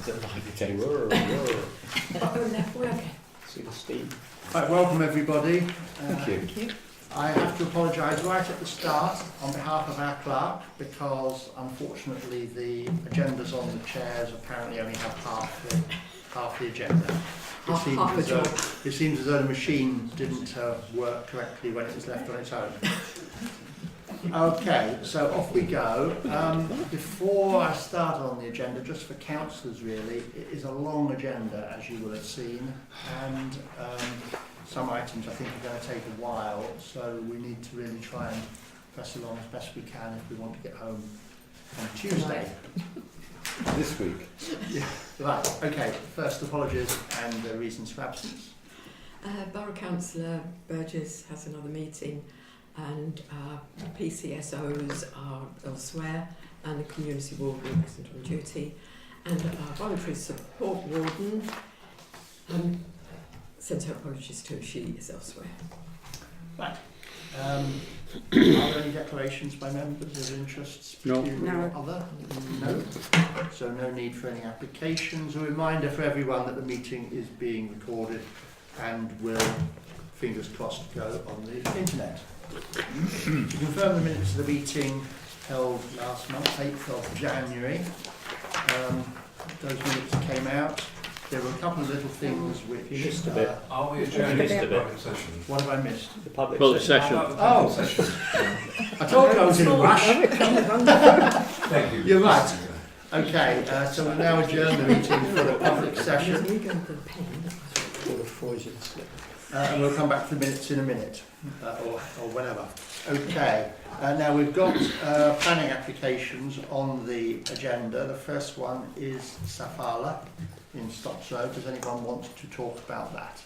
They were. See the steam. Right, welcome everybody. Thank you. I have to apologise right at the start on behalf of our clerk because unfortunately the agendas on the chairs apparently only have half the agenda. It seems as though the machine didn't work correctly when it was left on its own. Okay, so off we go. Before I start on the agenda, just for councillors really, it is a long agenda as you will have seen, and some items I think are going to take a while, so we need to really try and press along as best we can if we want to get home on Tuesday. This week. Yeah, right, okay, first apologies and reasons for absence. Borough Councillor Burgess has another meeting and PCSOs are elsewhere and the community warden isn't on duty, and our voluntary support warden sends her apologies too, she is elsewhere. Right. Are there any declarations by members of interests? No. No. Other? No. So no need for any applications. A reminder for everyone that the meeting is being recorded and will, fingers crossed, go on the internet. To confirm the minutes of the meeting held last month, 8th of January, those minutes came out. There were a couple of little things which... You missed a bit. Are we adjourned missed a bit. public session? What have I missed? The public Session. Oh. Session. I told you I was in a rush. Thank you. You're right. Okay, so we'll now adjourn the meeting for the public session. And we'll come back to the minutes in a minute, or whenever. Okay, now we've got planning applications on the agenda. The first one is Safala in Stocks Road. Does anyone want to talk about that?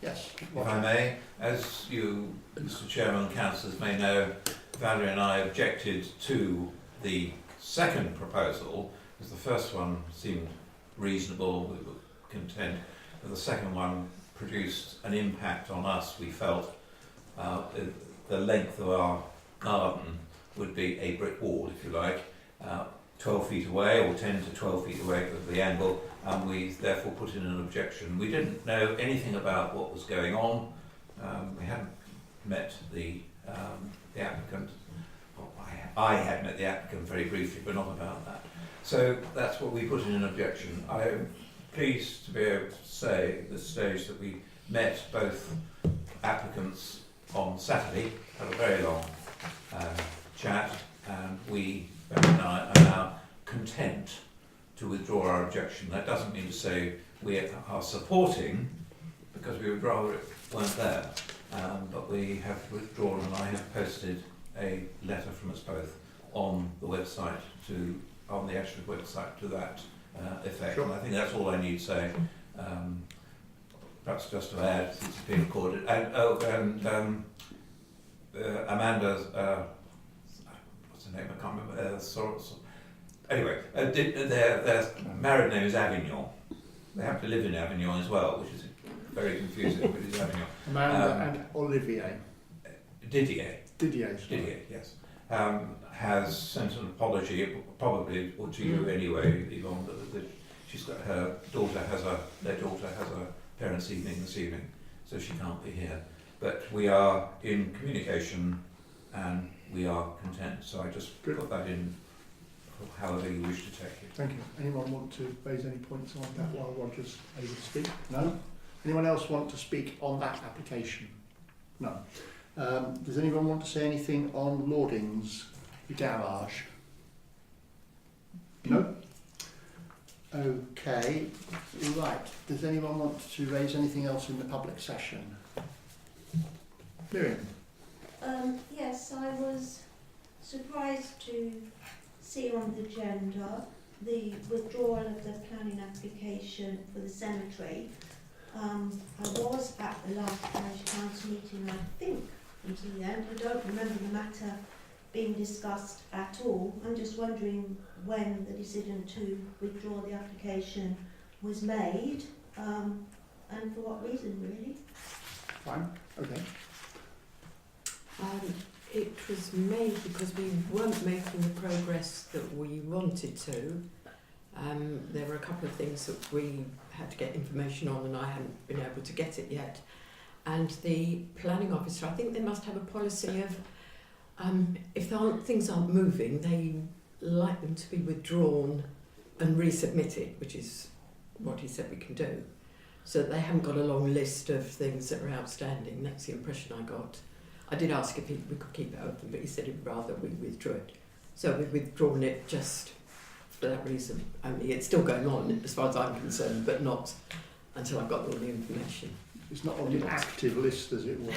Yes. If I may, as you, Mr. Chairman and councillors may know, Valerie and I objected to the second proposal, because the first one seemed reasonable, we were content, but the second one produced an impact on us. We felt the length of our garden would be a brick wall, if you like, 12 feet away or 10 to 12 feet away at the angle, and we therefore put in an objection. We didn't know anything about what was going on. We hadn't met the applicant. Well, I had met the applicant very briefly, but not about that. So that's what we put in an objection. I'm pleased to be able to say at this stage that we met both applicants on Saturday, had a very long chat, and we, Ben and I, are now content to withdraw our objection. That doesn't mean to say we are supporting, because we would rather it weren't there, but we have withdrawn, and I have posted a letter from us both on the website on the Ashford website to that effect. Sure. And I think that's all I need to say. Perhaps just to add, since it's being recorded, and Amanda's, what's her name? I can't remember. Anyway, their married name is Avignon. They happen to live in Avignon as well, which is very confusing, but it's Avignon. Amanda and Olivier. Didier, yes. Has sent an apology, probably, or to you anyway, Yvonne, that she's got their daughter has a parents' evening this evening, so she can't be here. But we are in communication and we are content, so I just put that in however you wish to take it. Thank you. Anyone want to raise any points on that while Roger's able to speak? No? Anyone else want to speak on that application? No. Does anyone want to say anything on Lording's garage? No? Okay, right. Does anyone want to raise anything else in the public session? Miriam? Yes, I was surprised to see on the agenda the withdrawal of the planning application for the cemetery. I was at the last Parish Council meeting, I think, until the end. I don't remember the matter being discussed at all. I'm just wondering when the decision to withdraw the application was made, and for what reason, really. Fine, okay. It was made because we weren't making the progress that we wanted to, There were a couple of things that we had to get information on and I hadn't been able to get it yet. And the planning officer, I think they must have a policy of, if things aren't moving, they like them to be withdrawn and resubmitted, which is what he said we can do. So they haven't got a long list of things that are outstanding. That's the impression I got. I did ask if we could keep it open, but he said he'd rather we withdrew it. So we've withdrawn it just for that reason only. It's still going on as far as I'm concerned, but not until I've got all the information. It's not on the active list, as it were,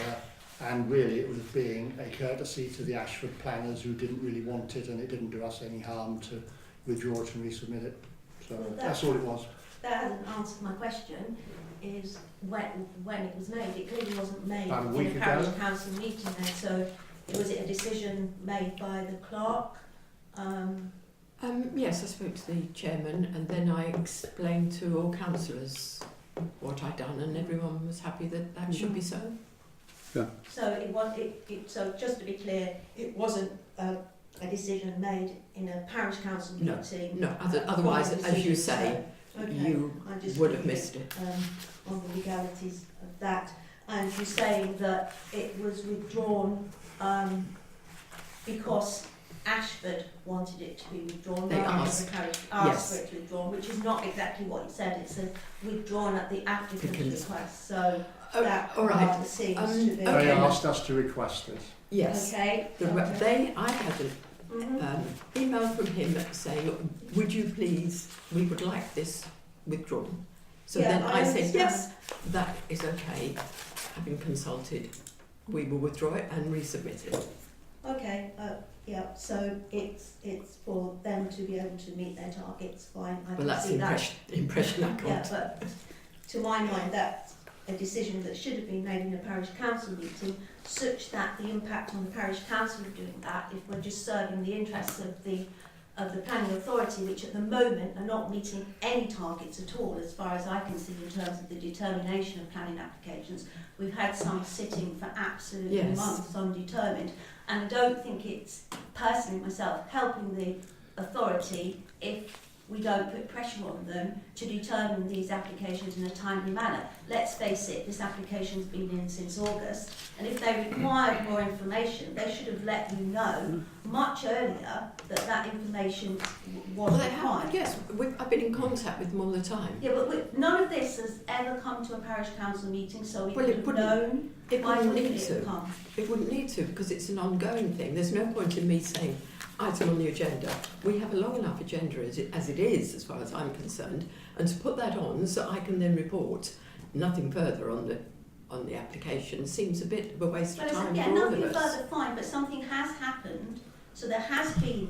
and really it was being a courtesy to the Ashford planners who didn't really want it, and it didn't do us any harm to withdraw it and resubmit it. So Well, that's all it was. That hasn't answered my question, is when it was made. It clearly wasn't made About a in week a ago. parish council meeting then, so was it a decision made by the clerk? Yes, I spoke to the chairman and then I explained to all councillors what I'd done and everyone was happy that that should be so. So just to be clear, it wasn't a decision made in a parish council No, meeting? No, otherwise, as you say, Okay. you I just would have looking missed it. on the legalities of that. And you're saying that it was withdrawn because Ashford wanted it to be withdrawn, They rather than asked. the parish asked Yes. for it to be withdrawn, which is not exactly what you said. It's a withdrawn at the applicant's Applicant's. request. So that all right. rather seems to be... Okay. They asked us to request it. Yes. Okay. I had an Mhm. email from him saying, would you please, we would like this withdrawn. So Yeah, then I I said, understand. yes, that is okay. Having consulted, we will withdraw it and resubmit it. Okay, yeah, so it's for them to be able to meet their targets, fine, I Well, can that's see the impression I Yeah, got. but to my mind, that's a decision that should have been made in a parish council meeting, such that the impact on the parish council of doing that, if we're just serving the interests of the planning authority, which at the moment are not meeting any targets at all, as far as I can see, in terms of the determination of planning applications. We've had some sitting for absolutely Yes. months undetermined, and I don't think it's, personally myself, helping the authority if we don't put pressure on them to determine these applications in a timely manner. Let's face it, this application's been in since August, and if they required more information, they should have let you know much earlier that that information was Well, they required. have, yes, I've been in contact with them all the time. Yeah, but none of this has ever come to a parish council meeting, so we Well, could it have wouldn't- known. It Why wouldn't wouldn't need it to. have come? It wouldn't need to because it's an ongoing thing. There's no point in me saying item on the agenda. We have a long enough agenda as it is, as far as I'm concerned, and to put that on so I can then report nothing further on the application seems a bit of a waste of Well, time yeah, for all nothing of us. further fine, but something has happened, so there has been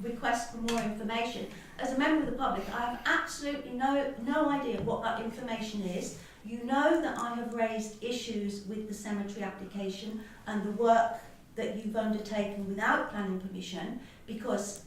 requests for more information. As a member of the public, I have absolutely no idea what that information is. You know that I have raised issues with the cemetery application and the work that you've undertaken without planning permission, because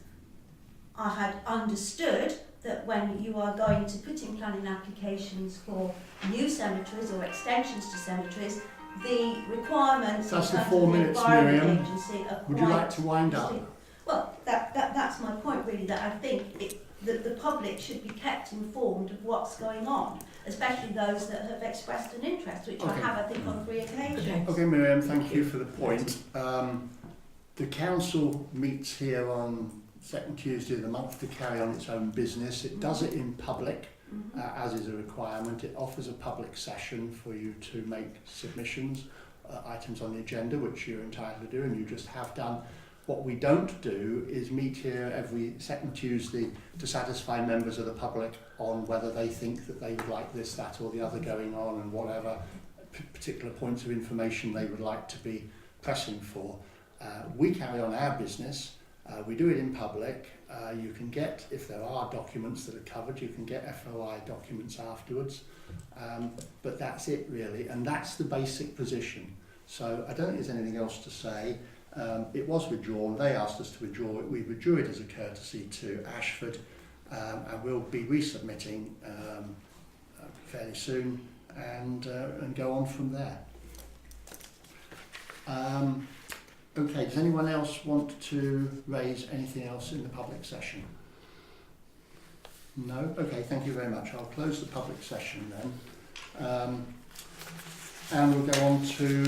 I had understood that when you are going to put in planning applications for new cemeteries or extensions to cemeteries, the requirements That's in the terms 4 of the minutes, Environment Miriam. Agency are Would you quite like to wind up? strict. Well, that's my point really, that I think that the public should be kept informed of what's going on, especially those that have expressed an interest, which I Okay. have, I think, on 3 occasions. Okay. Okay, Miriam, thank you for the point. The council meets here on second Tuesday of the month to carry on its own business. It does it in public, Mhm. as is a requirement. It offers a public session for you to make submissions, items on the agenda, which you're entitled to do, and you just have done. What we don't do is meet here every second Tuesday to satisfy members of the public on whether they think that they would like this, that or the other going on, and whatever particular points of information they would like to be pressing for. We carry on our business. We do it in public. You can get, if there are documents that are covered, you can get FOI documents afterwards. But that's it really, and that's the basic position. So I don't think there's anything else to say. It was withdrawn. They asked us to withdraw it. We withdrew it as a courtesy to Ashford, and we'll be resubmitting fairly soon and go on from there. Okay, does anyone else want to raise anything else in the public session? No? Okay, thank you very much. I'll close the public session then. And we'll go on to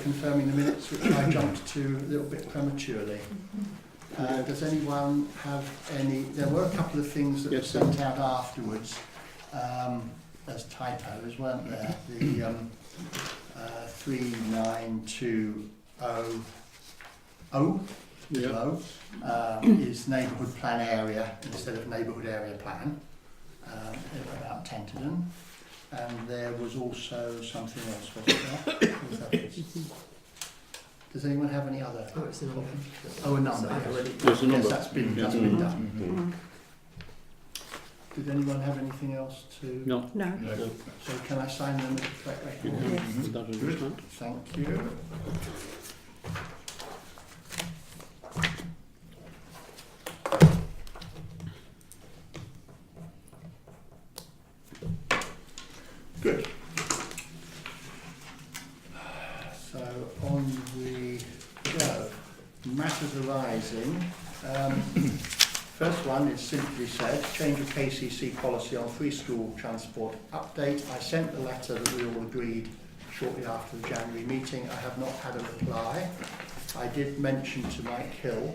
confirming the minutes, which I jumped to a little bit prematurely. Does anyone have any... There were a couple of things that were sent out afterwards as typos, weren't there? The 39200 is neighbourhood plan area instead of neighbourhood area plan about Tenterden. And there was also something else, wasn't there? Was that it? Does anyone have any other? Oh, it's a number. Oh, a number. So I've already... Yes, that's been Yeah. been done. Did anyone have anything else to? No. No. So can I sign them with the correct record? Yes. That was Good. right. Thank you. Good. So on we go. Matters arising. First one is simply said, change of KCC policy on free school transport update. I sent the letter that we all agreed shortly after the January meeting. I have not had a reply. I did mention to Mike Hill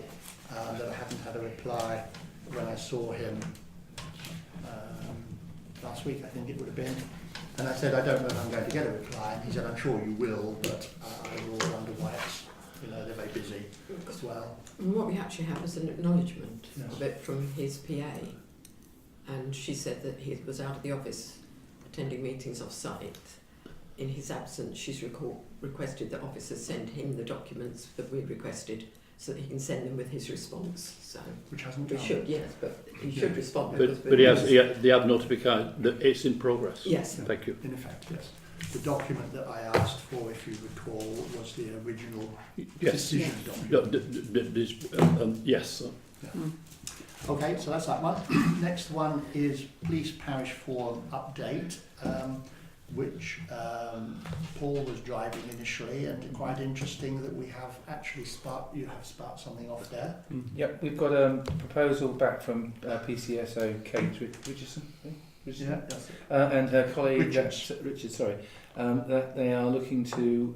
that I hadn't had a reply when I saw him last week, I think it would have been. And I said, I don't know if I'm going to get a reply. And he said, I'm sure you will, but I will wonder why it's, they're very busy as well. And what we actually have is an acknowledgement Yes. of it from his PA. And she said that he was out of the office attending meetings off-site. In his absence, she's requested that officers send him the documents that we requested so that he can send them with his response. So Which hasn't we come. should, yes, but he should respond. But they have notified that it's in progress. Yes. Thank you. In effect, yes. The document that I asked for, if you recall, was the original Yes. decision No, document. yes. Okay, so that's that one. Next one is Police Parish Forum update, which Paul was driving initially, and quite interesting that we have actually you have sparked something off there. Yep, we've got a proposal back from PCSO Kate Richardson, Yeah, that's it. and her colleague Richards. sorry, that they are looking to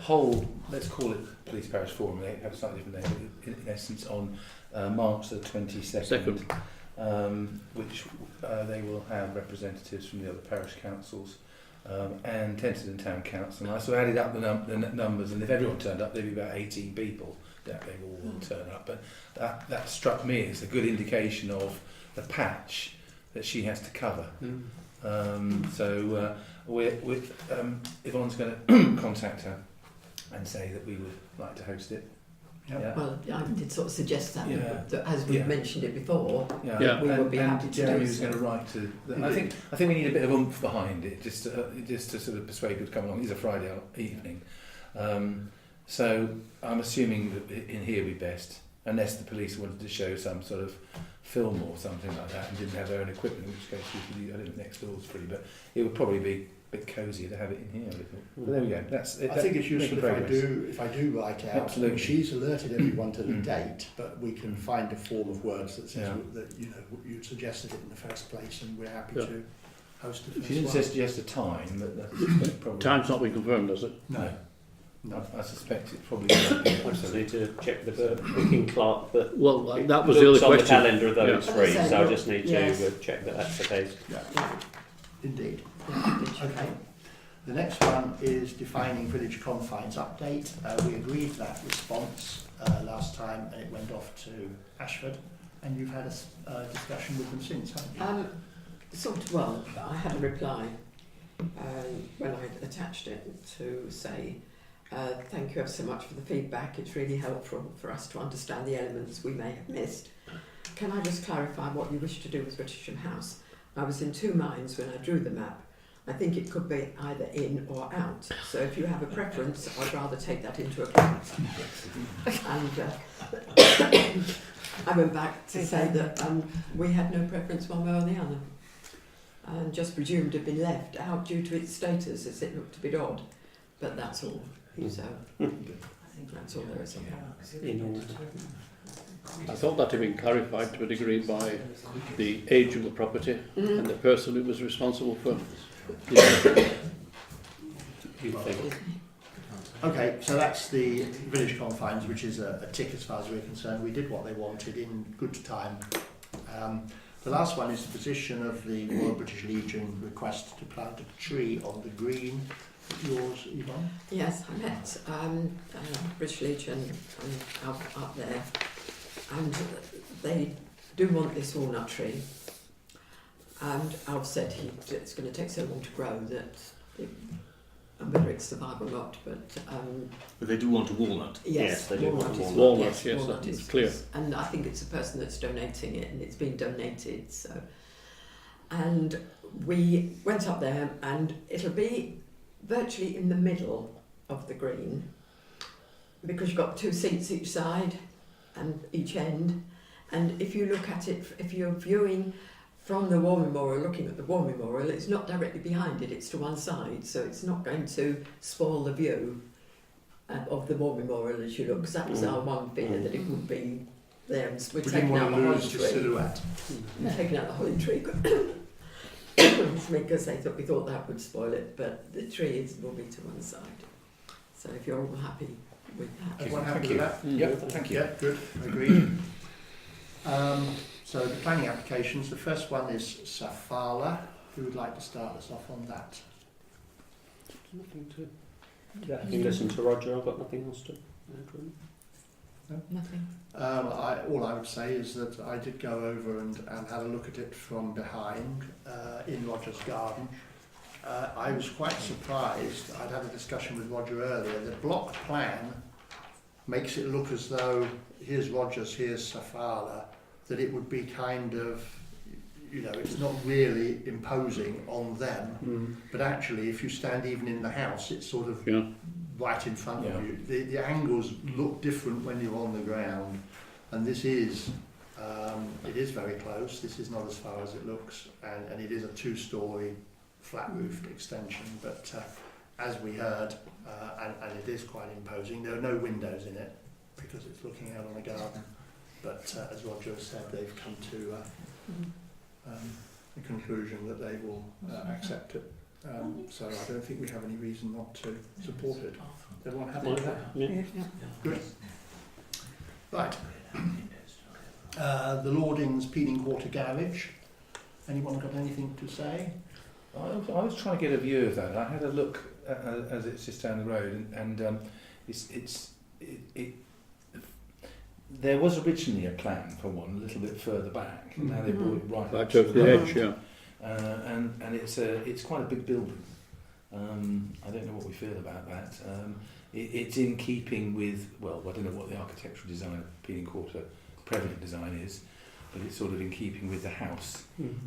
hold, let's call it Police Parish Forum. They have a slightly different name, but in essence on March the 22nd, which they will have representatives from the other parish councils. And Tenterden Town Council. And I sort of added up the numbers, and if everyone turned up, there'd be about 18 people that they all will turn up. But that struck me as a good indication of the patch that she has to cover. So Yvonne's going to contact her and say that we would like to host it. Yeah. Well, I did sort of suggest that, Yeah. that as we've Yeah. mentioned it before, Yeah. we would be and happy to Jeremy do was so. going to write to. I think we need a bit of oomph behind it, just to sort of persuade people to come along. It's a Friday evening, so I'm assuming that in here would be best, unless the police wanted to show some sort of film or something like that and didn't have their own equipment, in which case we could. I don't think next door is free, but it would probably be a bit cosier to have it in here. But there we go. That's. I think it's useful if I do write out. Absolutely. She's alerted everyone to the date, but we can find a form of words that says Yeah. that you suggested it in the first place, and we're happy Yeah. to host the She first didn't one. suggest a time, but that's probably. Time's not been confirmed, has it? No. No. I suspect it probably. Won't be. I just need to check with the booking clerk that Well, it that was the looks other on question. the calendar though Yeah. it's free, As I so I said, just need yes. to check that that's the case. Indeed. Yeah, Okay. The next one is defining village confines update. We agreed that response last time, and it went off to Ashford, and you've had a discussion with them since, haven't you? Well, I had a reply when I attached it to say, thank you ever so much for the feedback. It's really helpful for us to understand the elements we may have missed. Can I just clarify what you wish to do with Wittersham House? I was in two minds when I drew the map. I think it could be either in or out. So if you have a preference, I'd rather take that into account. And I went back to say that we had no preference one way or the other, and just presumed it had been left out due to its status, as it looked a bit odd. But that's all. So I think that's all there is on that. In order. I thought that had been clarified to a degree by the age of the property and the person who was responsible for the you think? Okay, so that's the village confines, which is a tick as far as we're concerned. We did what they wanted in good time. The last one is the position of the Royal British Legion request to plant a tree on the green. Yours, Yvonne? Yes, I met British Legion up there, and they do want this walnut tree. And Alf said it's going to take so long to grow that, and whether it's survive or not, but they do want a walnut. Yes, they do want a walnut. Yes, walnut that's is clear. And I think it's a person that's donating it, and it's been donated. So, and we went up there, and it'll be virtually in the middle of the green, because you've got 2 seats each side and each end. And if you look at it, if you're viewing from the War Memorial, looking at the War Memorial, it's not directly behind it, it's to one side, so it's not going to spoil the view of the War Memorial as you look, because that was our one fear, that it would be there. And we're We didn't taking out want the to holly lose the tree. silhouette. We're taking out the holly tree because we thought that would spoil it, but the tree will be to one side. So if you're all happy with that. Everyone happy with that? Yep, thank you. Yeah, good, agreed. So the planning applications, the first one is Safala. Who would like to start us off on that? Nothing to. Having listened to Roger, I've got nothing else to add, really. Nothing. All I would say is that I did go over and had a look at it from behind in Roger's garden. I was quite surprised. I'd had a discussion with Roger earlier. The block plan makes it look as though here's Roger's, here's Safala, that it would be kind of, it's not really imposing on them, but actually if you stand even in the house, it's sort of right in front of you. The angles look different when you're on the ground, and this is, it is very close. This is not as far as it looks, and it is a 2-storey flat-roofed extension, but as we heard, and it is quite imposing, there are no windows in it because it's looking out on a garden, but as Roger said, they've come to the conclusion that they will accept it. So I don't think we have any reason not to support it. Everyone happy with that? Yeah. Good. Right. The Lordings Peeling Quarter Garage. Anyone got anything to say? I was trying to get a view of that. I had a look as it's just down the road, and there was originally a plan for one a little bit further back, and now they brought it right Right up to over the edge, yeah. and it's quite a big building. I don't know what we feel about that. It's in keeping with, well, I don't know what the architectural design of Peeling Quarter prevalent design is, but it's sort of in keeping with the house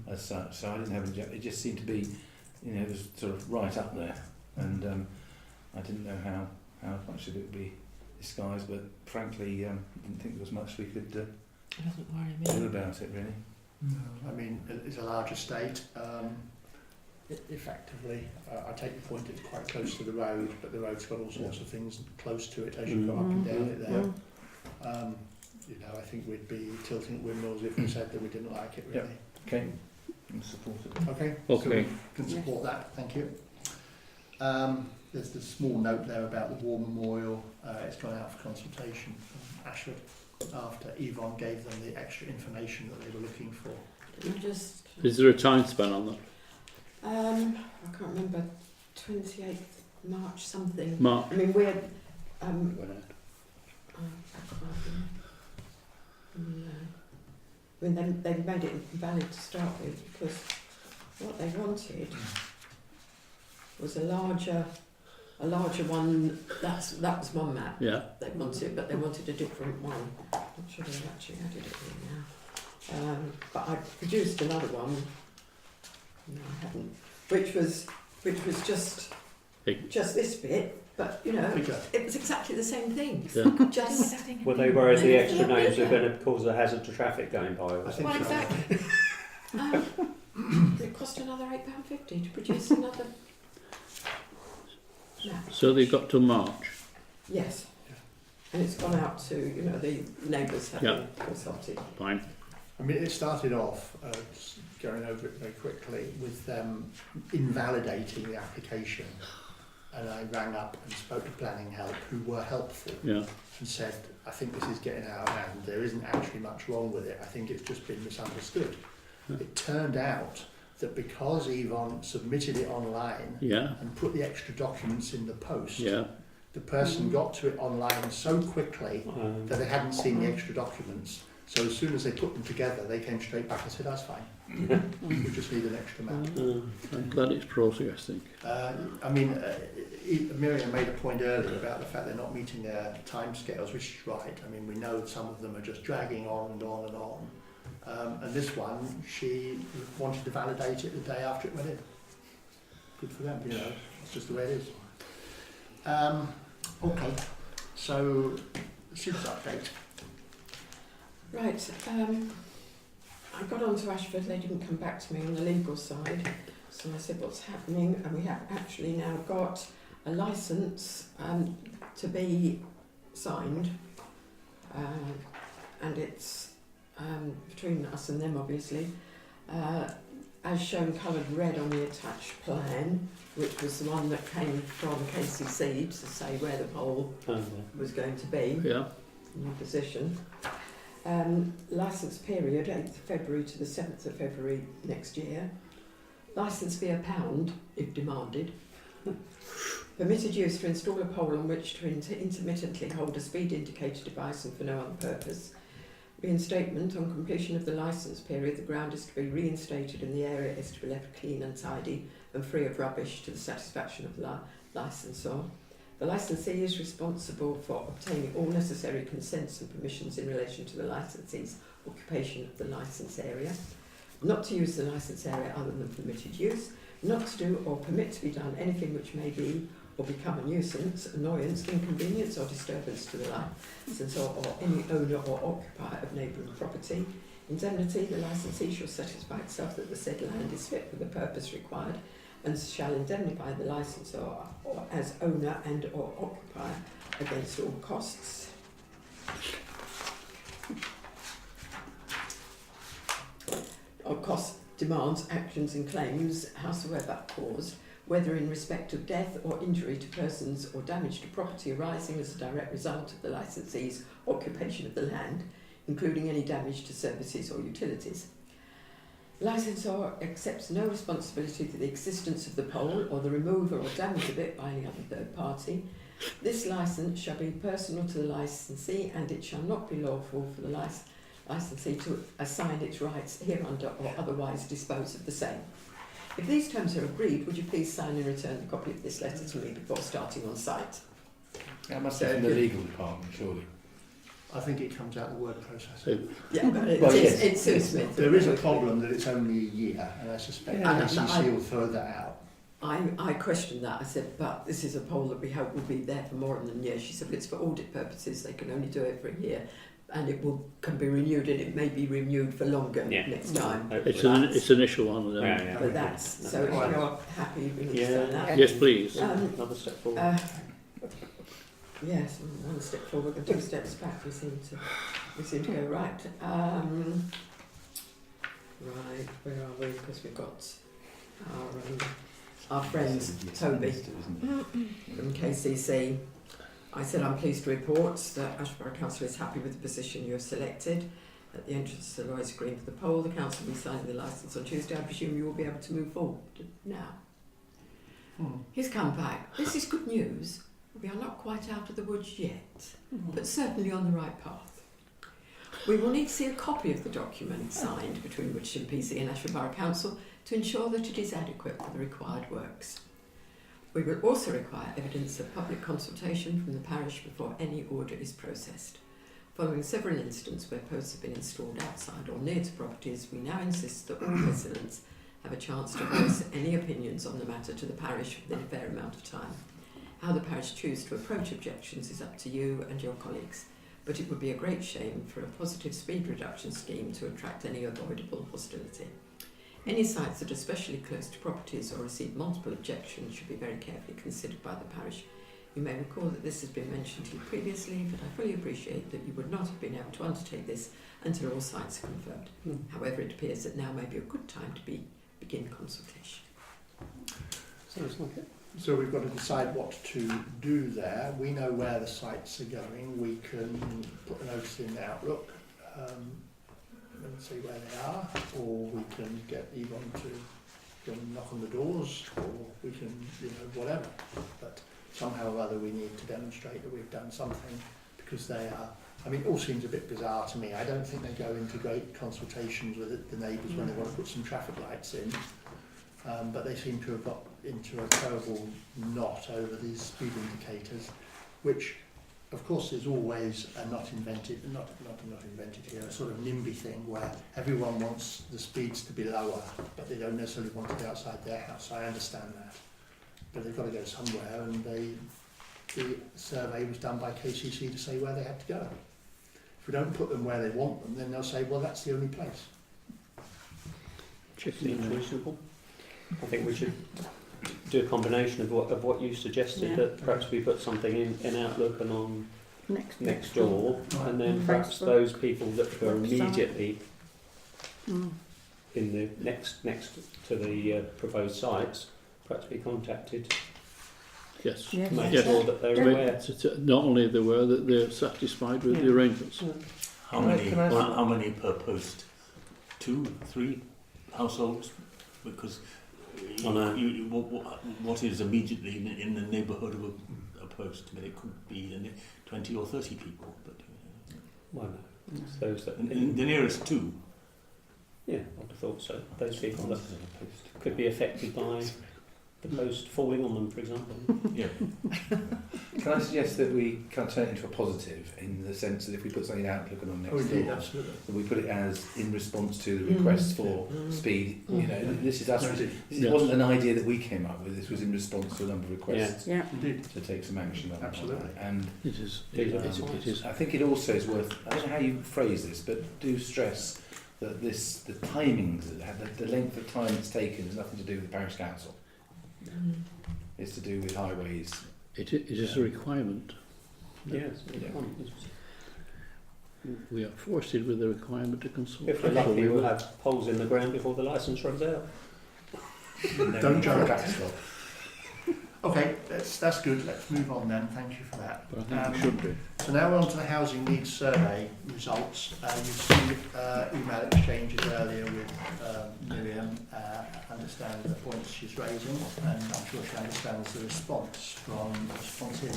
as such. So I didn't have it just seemed to be, it was sort of right up there, and I didn't know how much of it would be disguised, but frankly, didn't think there was much we could do about it, really. No. I mean, it's a large estate. Effectively, I take your point, it's quite close to the road, but the road's got all sorts of things close to it as you go up and down it there. I think we'd be tilting at windmills if we said that we didn't like it, really. Okay, I'm supportive. Okay. Okay. So we can support that, thank you. There's the small note there about the War Memorial. It's gone out for consultation from Ashford after Yvonne gave them the extra information that they were looking for. Is there a time span on that? I can't remember, 28th March something. March. I mean, we're I mean, they made it invalid to start with, because what they wanted was a larger one. That was one map. Yeah. They wanted, but they wanted a different one. I'm not sure they've actually added it in now. But I produced another one. No, I haven't. Which was just this bit. But it was exactly the same thing. Yeah. Just Were they worried the extra names are going to cause a hazard to traffic going by? I think well, so. exactly. It cost another £8.50 to produce another map. So they've got till March. Yes. And it's gone out to, the neighbours have Yeah. consulted. Fine. I mean, it started off, just going over it very quickly, with them invalidating the application. And I rang up and spoke to Planning Help, who were helpful, Yeah. and said, I think this is getting out of hand. There isn't actually much wrong with it. I think it's just been misunderstood. Yeah. It turned out that because Yvonne submitted it online Yeah. and put the extra documents in the post, Yeah. the person got to it online so quickly that they hadn't seen the extra documents. So as soon as they put them together, they came straight back and said, that's fine. We just need an extra map. I'm glad it's progressing. Miriam made a point earlier about the fact they're not meeting their timescales, which is right. I mean, we know some of them are just dragging on and on and on. And this one, she wanted to validate it the day after it went in. Good for them, it's just the way it is. Okay, so students update. Right, I got on to Ashford, they didn't come back to me on the legal side, so I said what's happening, and we have actually now got a licence to be signed, and it's between us and them obviously, as shown coloured red on the attached plan, which was the one that came from KCC to say where the pole was going to be, Yeah. in the position. Licence period 8th of February to the 7th of February next year. Licence fee £1 if demanded. Permitted use to install a pole on which to intermittently hold a speed indicator device and for no other purpose. Reinstatement: on completion of the licence period, the ground is to be reinstated and the area is to be left clean and tidy and free of rubbish to the satisfaction of the licensor. The licensee is responsible for obtaining all necessary consents and permissions in relation to the licensee's occupation of the licence area, not to use the licence area other than permitted use, not to do or permit to be done anything which may be or become a nuisance, annoyance, inconvenience or disturbance to the licensor or any owner or occupier of neighbouring property. Indemnity: the licensee shall satisfy itself that the said land is fit for the purpose required and shall indemnify the licensor or as owner and or occupier against all costs. Or cost demands, actions and claims, howsoever caused, whether in respect of death or injury to persons or damage to property arising as a direct result of the licensee's occupation of the land, including any damage to services or utilities. Licensor accepts no responsibility for the existence of the pole or the removal or damage of it by any other third party. This licence shall be personal to the licensee, and it shall not be lawful for the licensee to assign its rights hereunder or otherwise dispose of the same. If these terms are agreed, would you please sign and return a copy of this letter to me before starting on site? That must be from the legal department, surely. I think it comes out the word processing. Yeah, but it, Well, is, yes. it suits me. There is a problem that it's only a year, and I suspect KCC will throw that out. I questioned that. I said, but this is a pole that we hope will be there for more than a year. She said, well, it's for audit purposes. They can only do it for a year, and it can be renewed, and it may be renewed for longer next time. It's an initial one. But that's so. If you're happy, we need to sign that. Yes, please. Another step forward. Yes, one step forward and 2 steps back. We seem to go right. Right, where are we? Because we've got our friend Toby from KCC. I said I'm pleased to report that Ashford Borough Council is happy with the position you have selected. At the entrance to the Lloyd's Green for the poll, the council will be signing the licence on Tuesday. I presume you will be able to move forward now. He's come back. This is good news. We are not quite out of the woods yet, but certainly on the right path. We will need to see a copy of the document signed between Wittersham PC and Ashford Borough Council to ensure that it is adequate for the required works. We will also require evidence of public consultation from the parish before any order is processed. Following several instances where posts have been installed outside or near to properties, we now insist that all residents have a chance to voice any opinions on the matter to the parish within a fair amount of time. How the parish choose to approach objections is up to you and your colleagues, but it would be a great shame for a positive speed reduction scheme to attract any avoidable hostility. Any sites that are especially close to properties or receive multiple objections should be very carefully considered by the parish You may recall that this has been mentioned to you previously, but I fully appreciate that you would not have been able to undertake this until all sites are confirmed. However, it appears that now may be a good time to begin consultation. Sounds like it. So we've got to decide what to do there. We know where the sites are going. We can put a notice in the Outlook and see where they are, or we can get Yvonne to go and knock on the doors, or we can, whatever. But somehow or other we need to demonstrate that we've done something, because they are, it all seems a bit bizarre to me. I don't think they go into great consultations with the neighbours when they want to put some traffic lights in, but they seem to have got into a terrible knot over these speed indicators, which of course is always a not invented here, a sort of NIMBY thing where everyone wants the speeds to be lower, but they don't necessarily want it outside their house. I understand that. But they've got to go somewhere, and the survey was done by KCC to say where they had to go. If we don't put them where they want them, then they'll say, well, that's the only place. Seems reasonable. I think we should do a combination of what you suggested, Yeah. that perhaps we put something in Outlook and on next door, Right. and then perhaps Facebook. those people that are Website. immediately in the next to the proposed sites, perhaps be contacted Yes. to Yes. make Yes. sure that they're To aware. make- to- Not only they were, that they're satisfied with the arrangements. How Can I- many? can I- How many per post? 2, 3 households? Because I know. what is immediately in the neighbourhood of a post? It could be 20 or 30 people, but Well, no, it's those that in the nearest 2. yeah, I would have thought so. Those people that could be affected by the post falling on them, for example. Yeah. Can I suggest that we can turn it into a positive, in the sense that if we put something in Outlook and on Oh, next indeed, door, absolutely. that we put it as in response to the requests for speed. This is us. Indeed. This wasn't an idea that we came up with. This was in response to a number of requests Yeah. Indeed. to take some action on Absolutely. that. And It is. It is. I think it also is worth, I don't know how you phrase this, but do stress that the timings, the length of time it's taken has nothing to do with the parish council. It's to do with highways. It is a requirement. Yes. Yeah. We are forced with the requirement to consult. If we're lucky, we'll have holes in the ground before the licence runs out. Don't joke. Backstop. Okay, that's good. Let's move on then. Thank you for that. But I think we should do. So now we're on to the Housing Needs Survey results. You've seen email exchanges earlier with Miriam. Understand the points she's raising, and I'm sure she understands the responses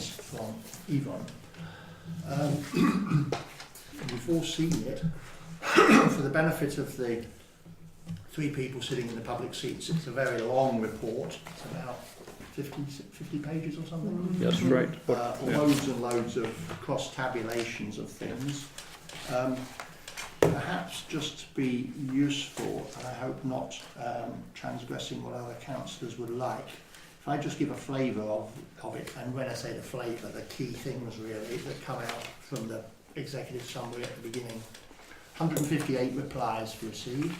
from Yvonne. We've all seen it. For the benefit of the 3 people sitting in the public seats, it's a very long report. It's about 50 pages or something. That's right. Loads and loads of cross-tabulations of things. Perhaps just to be useful, and I hope not transgressing what other councillors would like, if I just give a flavour of it, and when I say the flavour, the key things really that come out from the executive summary at the beginning. 158 replies received.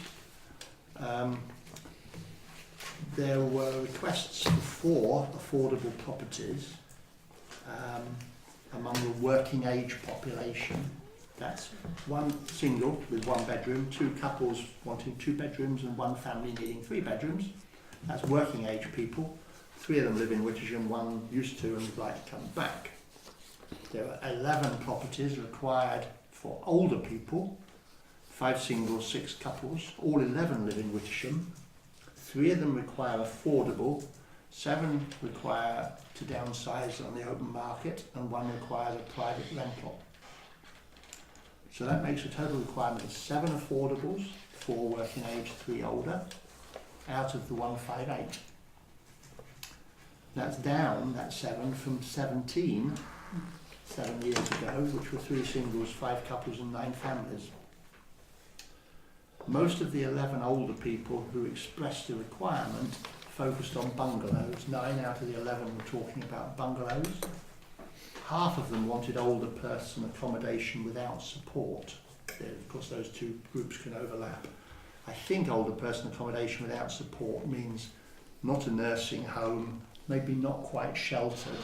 There were requests for 4 affordable properties among the working age population. That's 1 single with 1 bedroom, 2 couples wanting 2 bedrooms, and 1 family needing 3 bedrooms. That's working age people. 3 of them live in Wittersham, 1 used to and would like to come back. There are 11 properties required for older people, 5 singles, 6 couples. All 11 live in Wittersham. 3 of them require affordable, 7 require to downsize on the open market, and 1 requires a private rental. So that makes a total requirement of 7 affordables, 4 working age, 3 older, out of the 158. That's down, that 7, from 17 7 years ago, which were 3 singles, 5 couples and 9 families. Most of the 11 older people who expressed the requirement focused on bungalows. 9 out of the 11 were talking about bungalows. Half of them wanted older person accommodation without support. Of course, those 2 groups can overlap. I think older person accommodation without support means not a nursing home, maybe not quite sheltered,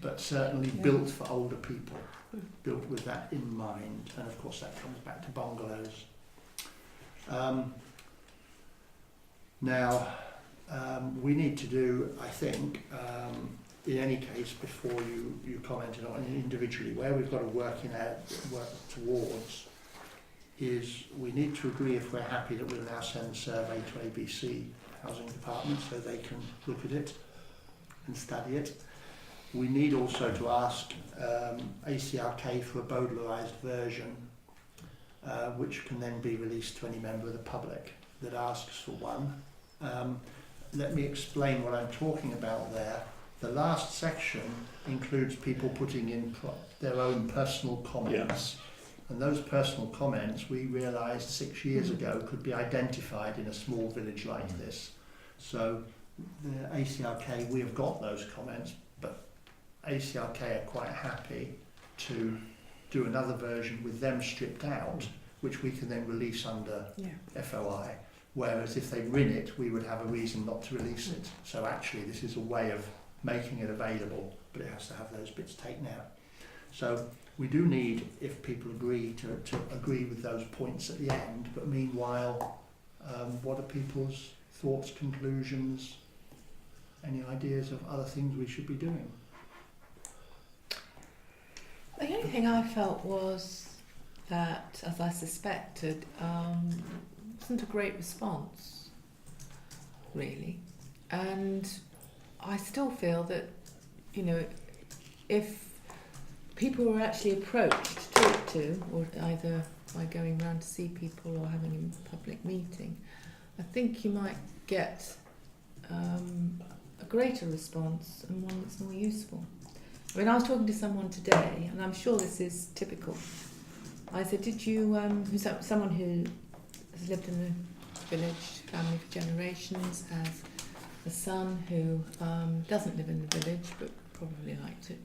but certainly built for older people, built with that in mind. And of course that comes back to bungalows. Now, we need to do, I think, in any case, before you commented on it individually, where we've got to work towards is we need to agree if we're happy that we'll now send a survey to ABC Housing Department so they can look at it and study it. We need also to ask ACRK for a bowdlerised version which can then be released to any member of the public that asks for one. Let me explain what I'm talking about there. The last section includes people putting in their own personal comments. Yeah. And those personal comments, we realised 6 years ago, could be identified in a small village like this. So the ACRK, we have got those comments, but ACRK are quite happy to do another version with them stripped out, which we can then release under FOI. Whereas if they win it, we would have a reason not to release it. So actually this is a way of making it available, but it has to have those bits taken out. So we do need, if people agree, to agree with those points at the end, but meanwhile, what are people's thoughts, conclusions, any ideas of other things we should be doing? The only thing I felt was that, as I suspected, wasn't a great response, really. And I still feel that, you know, if people were actually approached to talk to, or either by going round to see people or having a public meeting, I think you might get a greater response and one that's more useful. I mean, I was talking to someone today, and I'm sure this is typical. I said, did you, someone who has lived in the village, family for generations, has a son who doesn't live in the village, but probably liked it.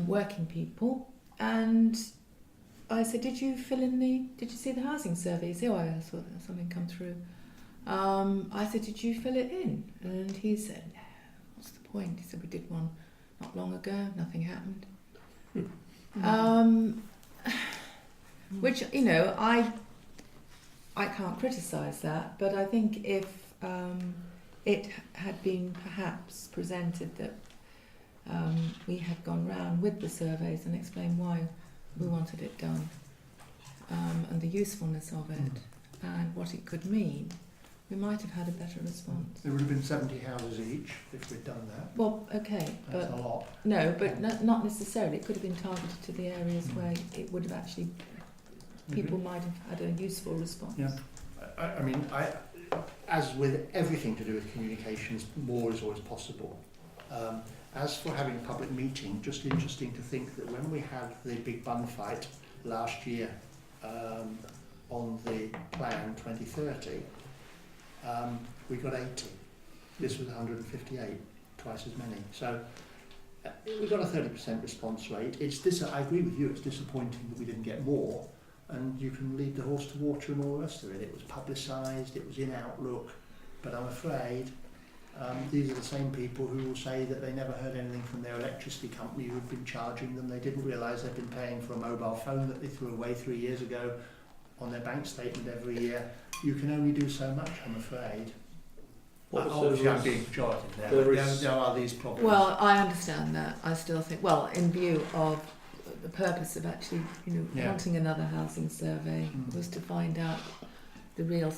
Working people, and I said, did you see the housing surveys? Oh, I saw something come through. I said, did you fill it in? And he said, no, what's the point? He said, we did one not long ago, nothing happened. Which, you know, I can't criticise that, but I think if it had been perhaps presented that we had gone round with the surveys and explained why we wanted it done, and the usefulness of it and what it could mean, we might have had a better response. There would have been 70 houses each if we'd done that. Well, okay, that's but a lot. No, but not necessarily. It could have been targeted to the areas where it would have actually, people might have had a useful response. Yeah, I mean, as with everything to do with communications, more is always possible. As for having a public meeting, just interesting to think that when we had the big bun fight last year on the plan 2030, we got 80. This was 158, twice as many. So we got a 30% response rate. I agree with you, it's disappointing that we didn't get more, and you can lead the horse to water and all the rest of it. It was publicised, it was in Outlook, but I'm afraid these are the same people who will say that they never heard anything from their electricity company who had been charging them. They didn't realise they'd been paying for a mobile phone that they threw away 3 years ago on their bank statement every year. You can only do so much, I'm afraid. Obviously, I'm being pejorative there. There are these problems. Well, I understand that. I still think, well, in view of the purpose of actually, wanting another housing survey was to find out the real,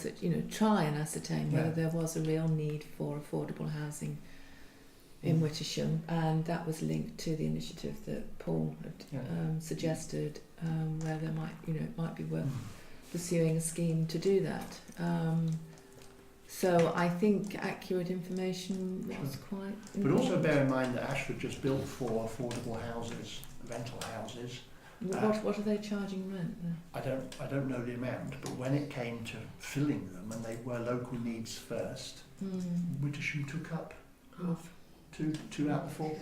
try and ascertain whether there was a real need for affordable housing in Wittersham, and that was linked to the initiative that Paul had suggested, where there might, it might be worth pursuing a scheme to do that. So I think accurate information was quite important. But also bear in mind that Ashford just built 4 affordable houses, rental houses. What are they charging rent then? I don't know the amount, but when it came to filling them, and they were local needs first, Wittersham took up half, 2 out of 4.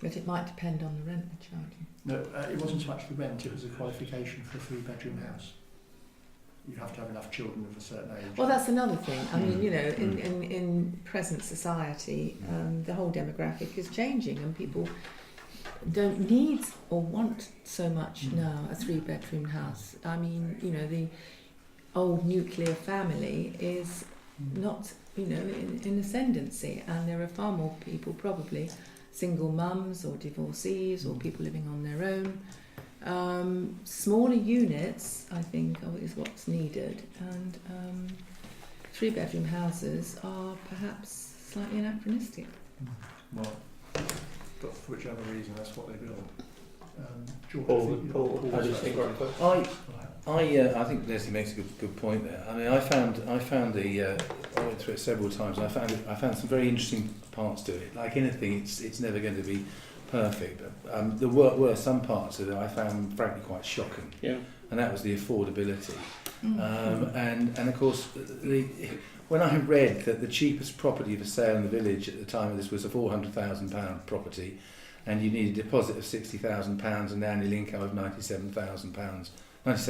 But it might depend on the rent they're charging. No, it wasn't so much the rent; it was a qualification for a 3-bedroom house. you have to have enough children of a certain age. Well, that's another thing. I mean, you know, in present society, the whole demographic is changing, and people don't need or want so much now a 3-bedroom house. I mean, you know, the old nuclear family is not, you know, in ascendancy, and there are far more people, probably single mums or divorcees or people living on their own. Smaller units, I think, is what's needed, and 3-bedroom houses are perhaps slightly anachronistic. Well, but for whichever reason, that's what they build. George, Paul, I how do you think think? I think Leslie makes a good point there. I mean, I went through it several times, and I found some very interesting parts to it. Like anything, it's never going to be perfect. There were some parts of it I found frankly quite shocking. Yeah. And that was the affordability. And of course, when I read that the cheapest property for sale in the village at the time of this was a £400,000 property, and you need a deposit of £60,000 and an annual income of £97,000. Well, that's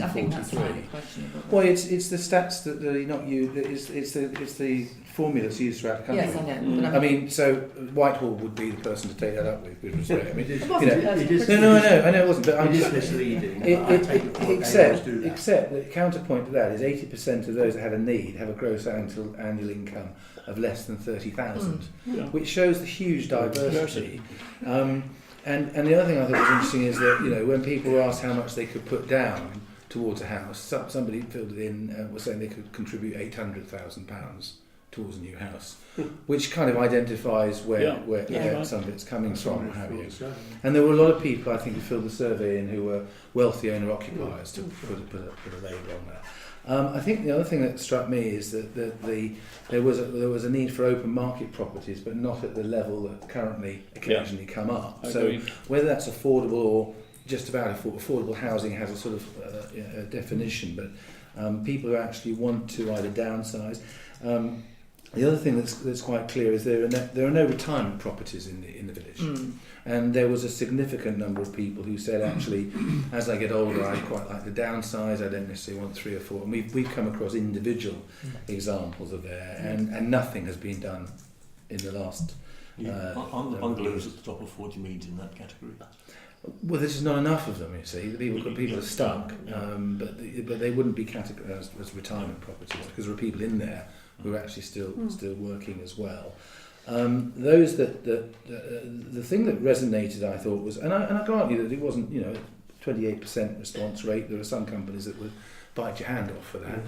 I think that's slightly 97,143. questionable. Well, it's the stats that are not used. It's the formula that's used throughout the country. Yes, I know. But I mean, so Whitehall would be the person to take that up with respect. I mean, it is, It wasn't you know, it it is, no, I know it wasn't, but it is misleading. I take the point, they always do that. except the counterpoint to that is 80% of those that have a need have a gross annual income of less than 30,000, which shows the huge diversity. And the other thing I thought was interesting is that, you know, when people were asked how much they could put down towards a house, somebody filled it in, was saying they could contribute £800,000 towards a new house, which kind of identifies where some of it's coming from, what have you. And there were a lot of people, I think, who filled the survey in who were wealthy owner-occupiers, to put a label on that. I think the other thing that struck me is that there was a need for open market properties, but not at the level that currently occasionally come up. So whether that's affordable or just about affordable housing has a sort of a definition, but people who actually want to either downsize. The other thing that's quite clear is there are no retirement properties in the village. And there was a significant number of people who said, actually, as I get older, I quite like to downsize. I don't necessarily want 3 or 4. And we've come across individual examples of there, and nothing has been done in the last. On the bungalows at the top of 40 means in that category. Well, there's just not enough of them. You see, people are stuck, but they wouldn't be categorised as retirement properties because there are people in there who are actually still working as well. Those the thing that resonated, I thought, was, and I grant you that it wasn't, you know, 28% response rate. There are some companies that would bite your hand off for that,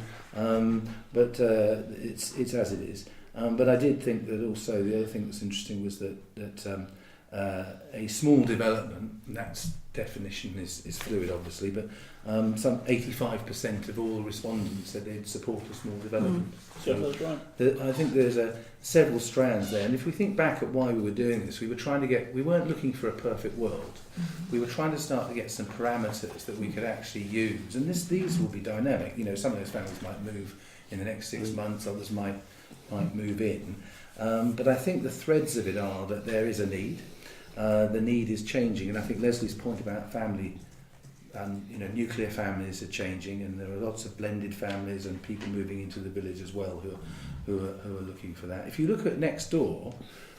but it's as it is. But I did think that also the other thing that's interesting was that a small development, and that's definition is fluid obviously, but some 85% of all respondents said they'd support a small development. So that's right. I think there's several strands there, and if we think back at why we were doing this, we weren't looking for a perfect world. We were trying to start to get some parameters that we could actually use, and these will be dynamic. You know, some of those families might move in the next 6 months, others might move in, but I think the threads of it are that there is a need. The need is changing, and I think Leslie's point about family, nuclear families are changing, and there are lots of blended families and people moving into the village as well who are looking for that. If you look at next door,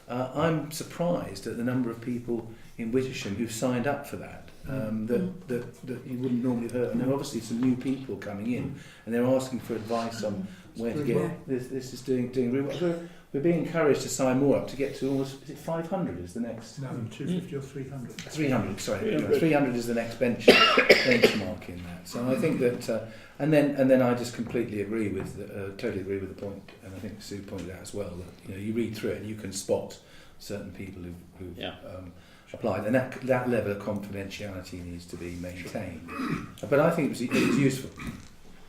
I'm surprised at the number of people in Wittersham who've signed up for that. That you wouldn't normally have heard, and there are obviously some new people coming in, and they're asking for advice on where to get this is doing really well. We're being encouraged to sign more up to get to almost, is it 500 is the next? No, 250 or 300. 300, sorry. 300 is the next benchmark in that. So I think that, and then I just completely agree totally agree with the point, and I think Sue pointed out as well that you read through it and you can spot certain people who've applied, and that level of confidentiality needs to be maintained. But I think it was useful.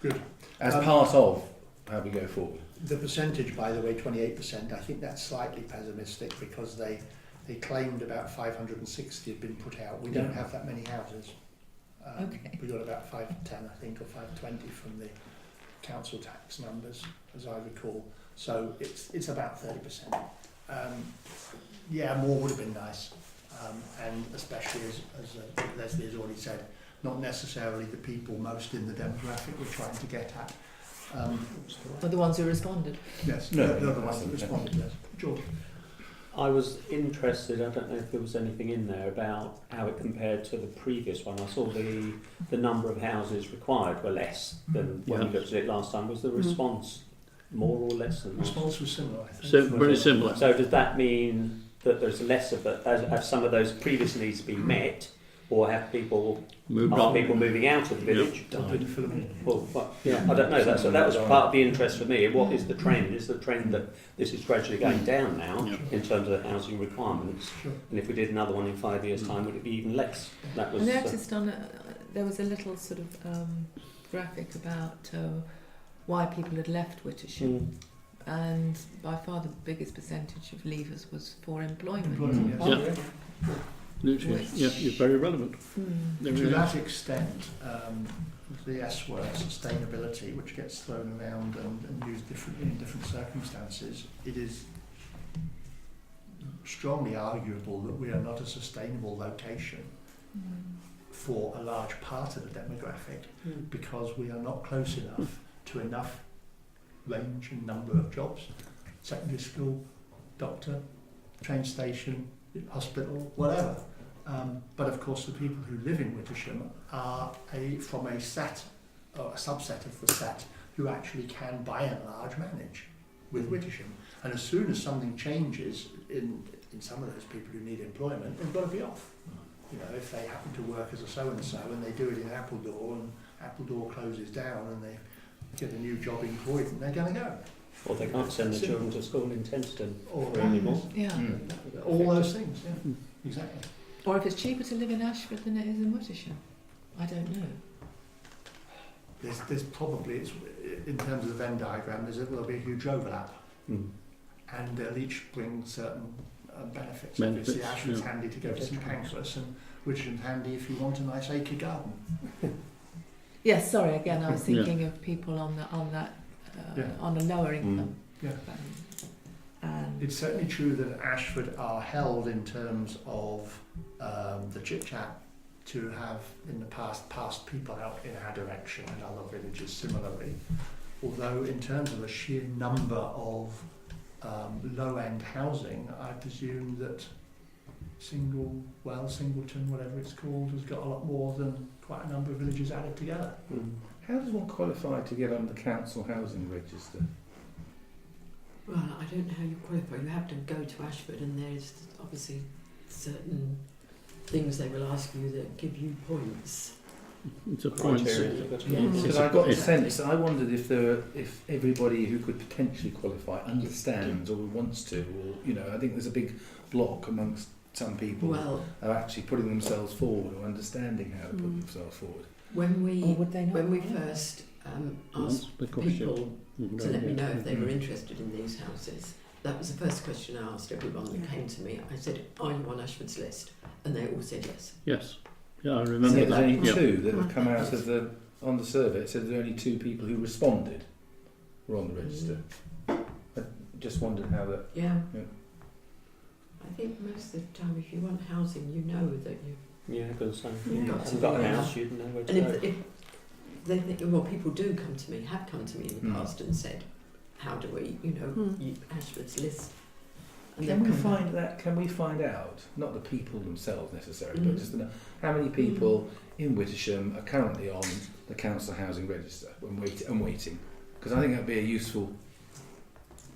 Good. As part of how we go forward. The percentage, by the way, 28%, I think that's slightly pessimistic because they claimed about 560 had been put out. We don't have that many houses. We got about 510, I think, or 520 from the council tax numbers, as I recall. So it's about 30%. More would have been nice. And especially, as Leslie has already said, not necessarily the people most in the demographic we're trying to get at. Or the ones who responded. Yes, No, they're the ones that responded, yes. George? I was interested, I don't know if there was anything in there about how it compared to the previous one. I saw the number of houses required were less than when we looked at it last time. Was the response more or less than that? Response was similar, I think. So very similar. So does that mean that there's less of it? Have some of those previous needs been met, or have people moving out of the village? Well, yeah, I don't know. That was part of the interest for me. What is the trend? Is the trend that this is gradually going down now in terms of the housing requirements? Sure. And if we did another one in 5 years' time, would it be even less? That was. I noticed there was a little sort of graphic about why people had left Wittersham, and by far the biggest percentage of leavers was for employment. Yes. You're very relevant. To that extent, the S word, sustainability, which gets thrown around and used differently in different circumstances, it is strongly arguable that we are not a sustainable location for a large part of the demographic because we are not close enough to enough range and number of jobs, secondary school, doctor, train station, hospital, whatever. But of course the people who live in Wittersham are from a set, or a subset of the set, who actually can by and large manage with Wittersham. And as soon as something changes in some of those people who need employment, they've got to be off. You know, if they happen to work as a so-and-so and they do it in Appledore and Appledore closes down and they get a new job in Croydon, they're going to go. Or they can't send their children to school in Tenterden Or anymore. Yeah. All those things, yeah, exactly. Or if it's cheaper to live in Ashford than it is in Wittersham. I don't know. There's probably, in terms of the Venn diagram, there'll be a huge overlap. And they'll each bring certain benefits. Obviously, Ashford's handy to go to St Pancras, and Wittersham's handy if you want a nice acre garden. Yes, sorry, again, I was thinking of people on a lower income. Yeah. And It's certainly true that Ashford are held in terms of the chit-chat to have in the past passed people out in our direction and other villages similarly. Although in terms of a sheer number of low-end housing, I presume that Singleton, whatever it's called, has got a lot more than quite a number of villages added together. How does one qualify to get on the council housing register? Well, I don't know how you qualify. You have to go to Ashford, and there's obviously certain things they will ask you that give you points. It's a point. Because I got the sense, I wondered if everybody who could potentially qualify understands or wants to, or I think there's a big block amongst some people Well, are actually putting themselves forward or understanding how to put themselves forward. when we or would they not? when we first asked the question. people to let me know if they were interested in these houses, that was the first question I asked everyone that came to me. I said, "Are you on Ashford's list?" And they all said yes. Yes. Yeah, I So remember there's that. only Yeah. two that have come out of on the survey. It said there are only 2 people who responded were on the register. I just wondered how that. Yeah. Yeah. I think most of the time, if you want housing, you know that you. Yeah, because You've got if to you've got a be house, you'd know where to And go. if they think, well, people do come to me, have come to me in the Mm. past and said, "How do we, Ashford's list?" And Can they'll we come find that? Can we find out, not the people themselves necessarily, but just to know how many people in Wittersham are currently on the council housing register and waiting? Because I think that'd be a useful.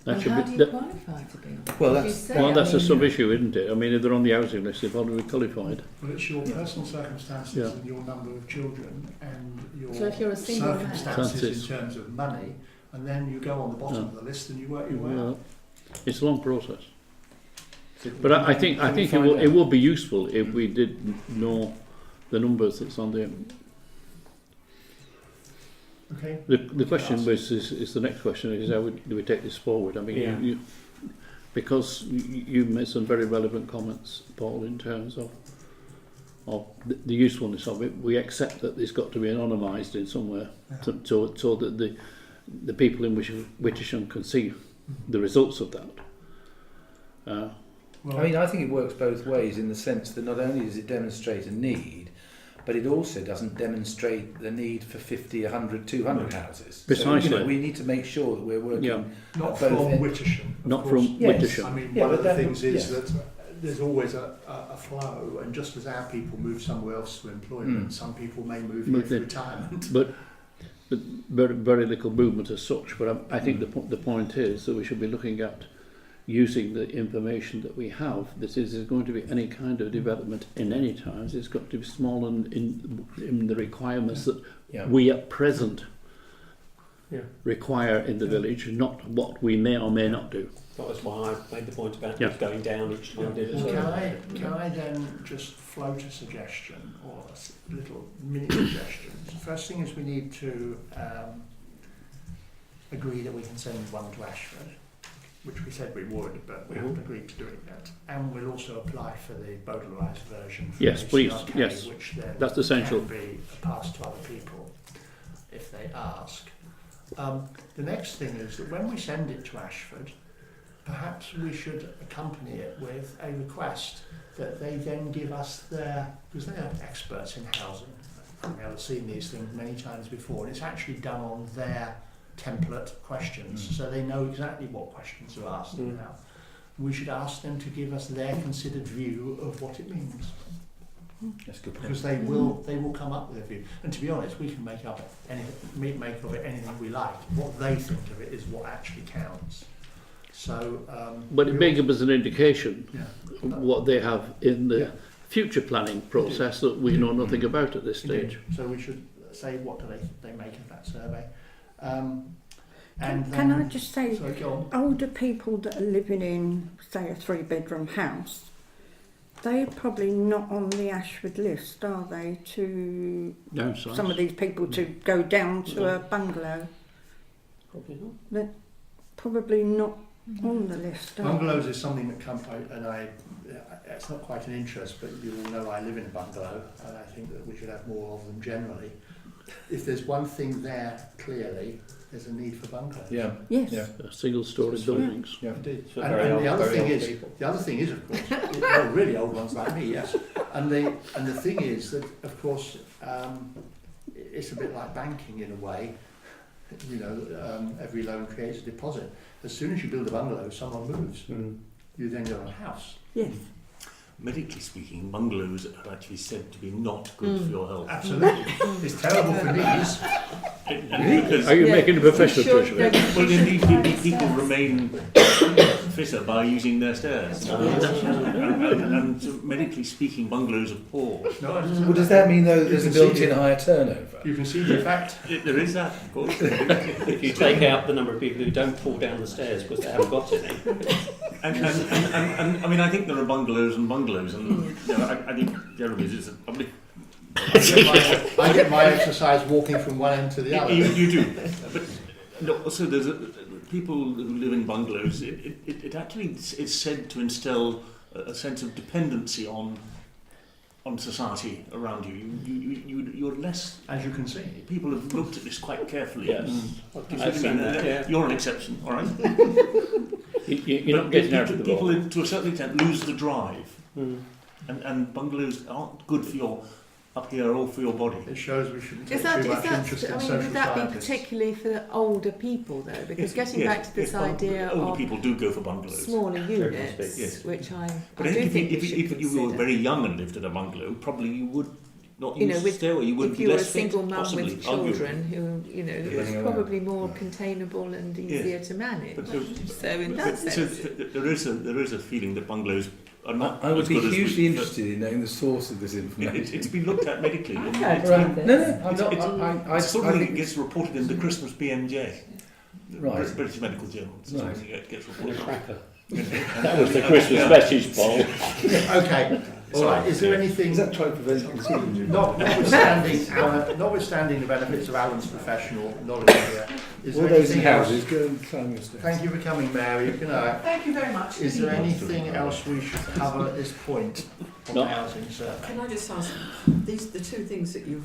Well, That should how be. do you qualify to be on? Well, As you that's- say, Well, that's I a mean, sub-issue, isn't it? I mean, if they're on the housing list, they've already qualified. Well, it's your personal circumstances Yeah. and your number of children and your So if you're a single man- circumstances in terms of money, and then you go on the bottom of the list and you work your way up. It's a long process. So But I think can we it find will, out? it would be useful if we did know the numbers that's on there. Okay. The question is the next question is how do we take this forward? I mean, Yeah. because you made some very relevant comments, Paul, in terms of the usefulness of it. We accept that it's got to be anonymised in somewhere, so that the people in Wittersham can see the results of that. Well, I mean, I think it works both ways in the sense that not only does it demonstrate a need, but it also doesn't demonstrate the need for 50, 100, 200 houses. Precisely. So, we need to make sure that we're working Not at from both ends. Wittersham. of Not course. from Yes. Wittersham. I mean, Yeah, one of but the that- things is yes. that there's always a flow, and just as our people move somewhere else to employment, some people may move here for in. retirement. But very, very little movement as such. But I think the point is that we should be looking at using the information that we have. This is going to be any kind of development in any times. It's got to be small and in the requirements that we at present require in the village, not what we may or may not do. That was why I made the point about it going down each time I did it. Well, can I then just float a suggestion, or a little mini suggestion? The first thing is we need to agree that we can send one to Ashford, which we said we would, but we haven't agreed to doing that. And we'll also apply for the modularised version from Yes, please, ACRK, yes. which then That's essential. can be passed to other people if they ask. The next thing is that when we send it to Ashford, perhaps we should accompany it with a request that they then give us their, because they are experts in housing, they've seen these things many times before, and it's actually done on their template questions, so they know exactly what questions are asked now. We should ask them to give us their considered view of what it means. That's a good point. Because they will come up with a view. And to be honest, we can make of it anything we like. What they think of it is what actually counts. So, But it may give us an indication of what they have in the future planning process that we know nothing about at this stage. So we should say what do they make of that survey. And can I just say, sorry, go on. older people that are living in, say, a 3-bedroom house, they're probably not on the Ashford list, are they, to Downsize. some of these people to go down to a bungalow? Probably not. They're probably not on the list, are Bungalows is something that it's not quite an interest, but you all know I live in a bungalow, and I think that we should have more of them generally. If there's one thing there, clearly, there's a need for bungalows. Yeah. Yes. Yeah. Single-storey buildings. Yeah. Indeed. For And very the old other thing people. is, of course, well, really old ones like me, yes. And the thing is that, of course, it's a bit like banking in a way. You know, every loan creates a deposit. As soon as you build a bungalow, someone moves. You then go to a house. Yes. Medically speaking, bungalows are actually said to be not good for your health. Absolutely. It's terrible for knees. Because Are you making a professional judgment? well, indeed, people remain fitter by using their stairs. And so medically speaking, bungalows are poor. No, Well, does that mean, though, there's a built-in higher turnover? You can see the effect. There is that, of course. If you take out the number of people who don't fall down the stairs because they haven't got any. And I mean, I think there are bungalows and bungalows, and you know, I think generally it's a public. I get my exercise walking from one end to the other. You do, but no, also there's people who live in bungalows. It actually is said to instill a sense of dependency on society around you. You're less. As you can see. People have looked at this quite carefully. Yes. I've seen that, You're an exception, all right? You're not getting out of the people, ball. to a certain extent, lose the drive, and bungalows aren't good for your up here or for your body. It shows we shouldn't take Is that, too is much that, interest in I mean, social would that be scientists. particularly for older people though? Because getting Yes, back to this yes, idea older of people do go for bungalows. smaller Generally units, speaking, yes. which I But do I think think we if should you were consider. very young and lived in a bungalow, probably you would not You use know, with, stairway. You would if be you were a less fit, single mum possibly, with arguably. children who, you know, Yes. it's probably more containable and easier to manage. But So in that so sense, there is a feeling that bungalows are not. I would as be good as hugely but interested in knowing the source of this information. It's been looked at medically. I've and heard it's- about No, this. no, I'm not. It's sort I of thing that think gets reported in the Christmas BMJ, the Right. British Medical Journal. It's Right. something that gets And reported. a cracker. That was the Christmas message, Paul. Okay. All right. Is there anything? is that trying to prevent consumer? Notwithstanding the benefits of Alan's professional knowledge here, is All there those in anything else? houses, go and climb your stairs. Thank you for coming, Mary. Good night. Thank you very much. Is there anything else we should cover at this point on No. the housing survey? Can I just ask, the two things that you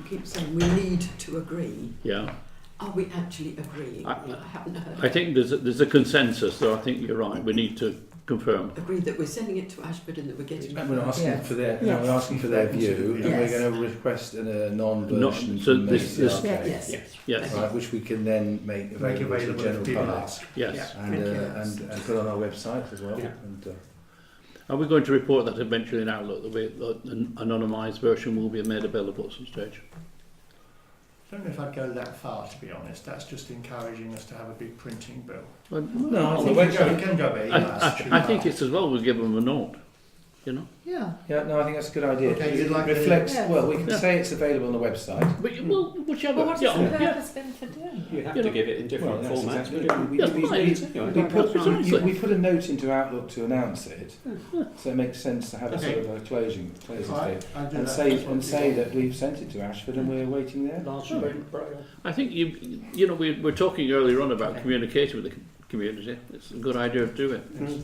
keep saying we need to agree, Yeah. are we actually agreeing? I- I haven't heard. I think there's a consensus, though. I think you're right. We need to confirmed. agreed that we're sending it to Ashford and that we're getting. And we're asking Yeah. for their, Yes. we're asking for their view, and Yes. we're going to request a non-version So from this- ACRK, Yes. Yes, right, which we can then make available to the if general people public ask. yes. and put on our website as well. Yeah. And, Are we going to report that eventually in Outlook that an anonymised version will be made available at some stage? I don't know if I'd go that far, to be honest. That's just encouraging us to have a big printing bill. Well, No, I I think think we we can go big. I think it's as well we give them a note, you know. Yeah. yeah, no, I think that's a good idea. Okay, It you'd like reflects, the- well, we can Yeah. say it's available on the website. But well, whichever. Well, what has the yeah, yeah. purpose been for doing You have You to know, give it in different Well, that's formats. exactly but it. We- Yeah, we- fine. we Precisely. we put a note into Outlook to announce it, so it makes sense to have a sort of a closing Right, state. I'll do And that. say that we've sent it to Ashford and we're waiting there. Large Oh. print braille. I think you know we were talking earlier on about communicating with the community. It's a good idea to do it. Mm.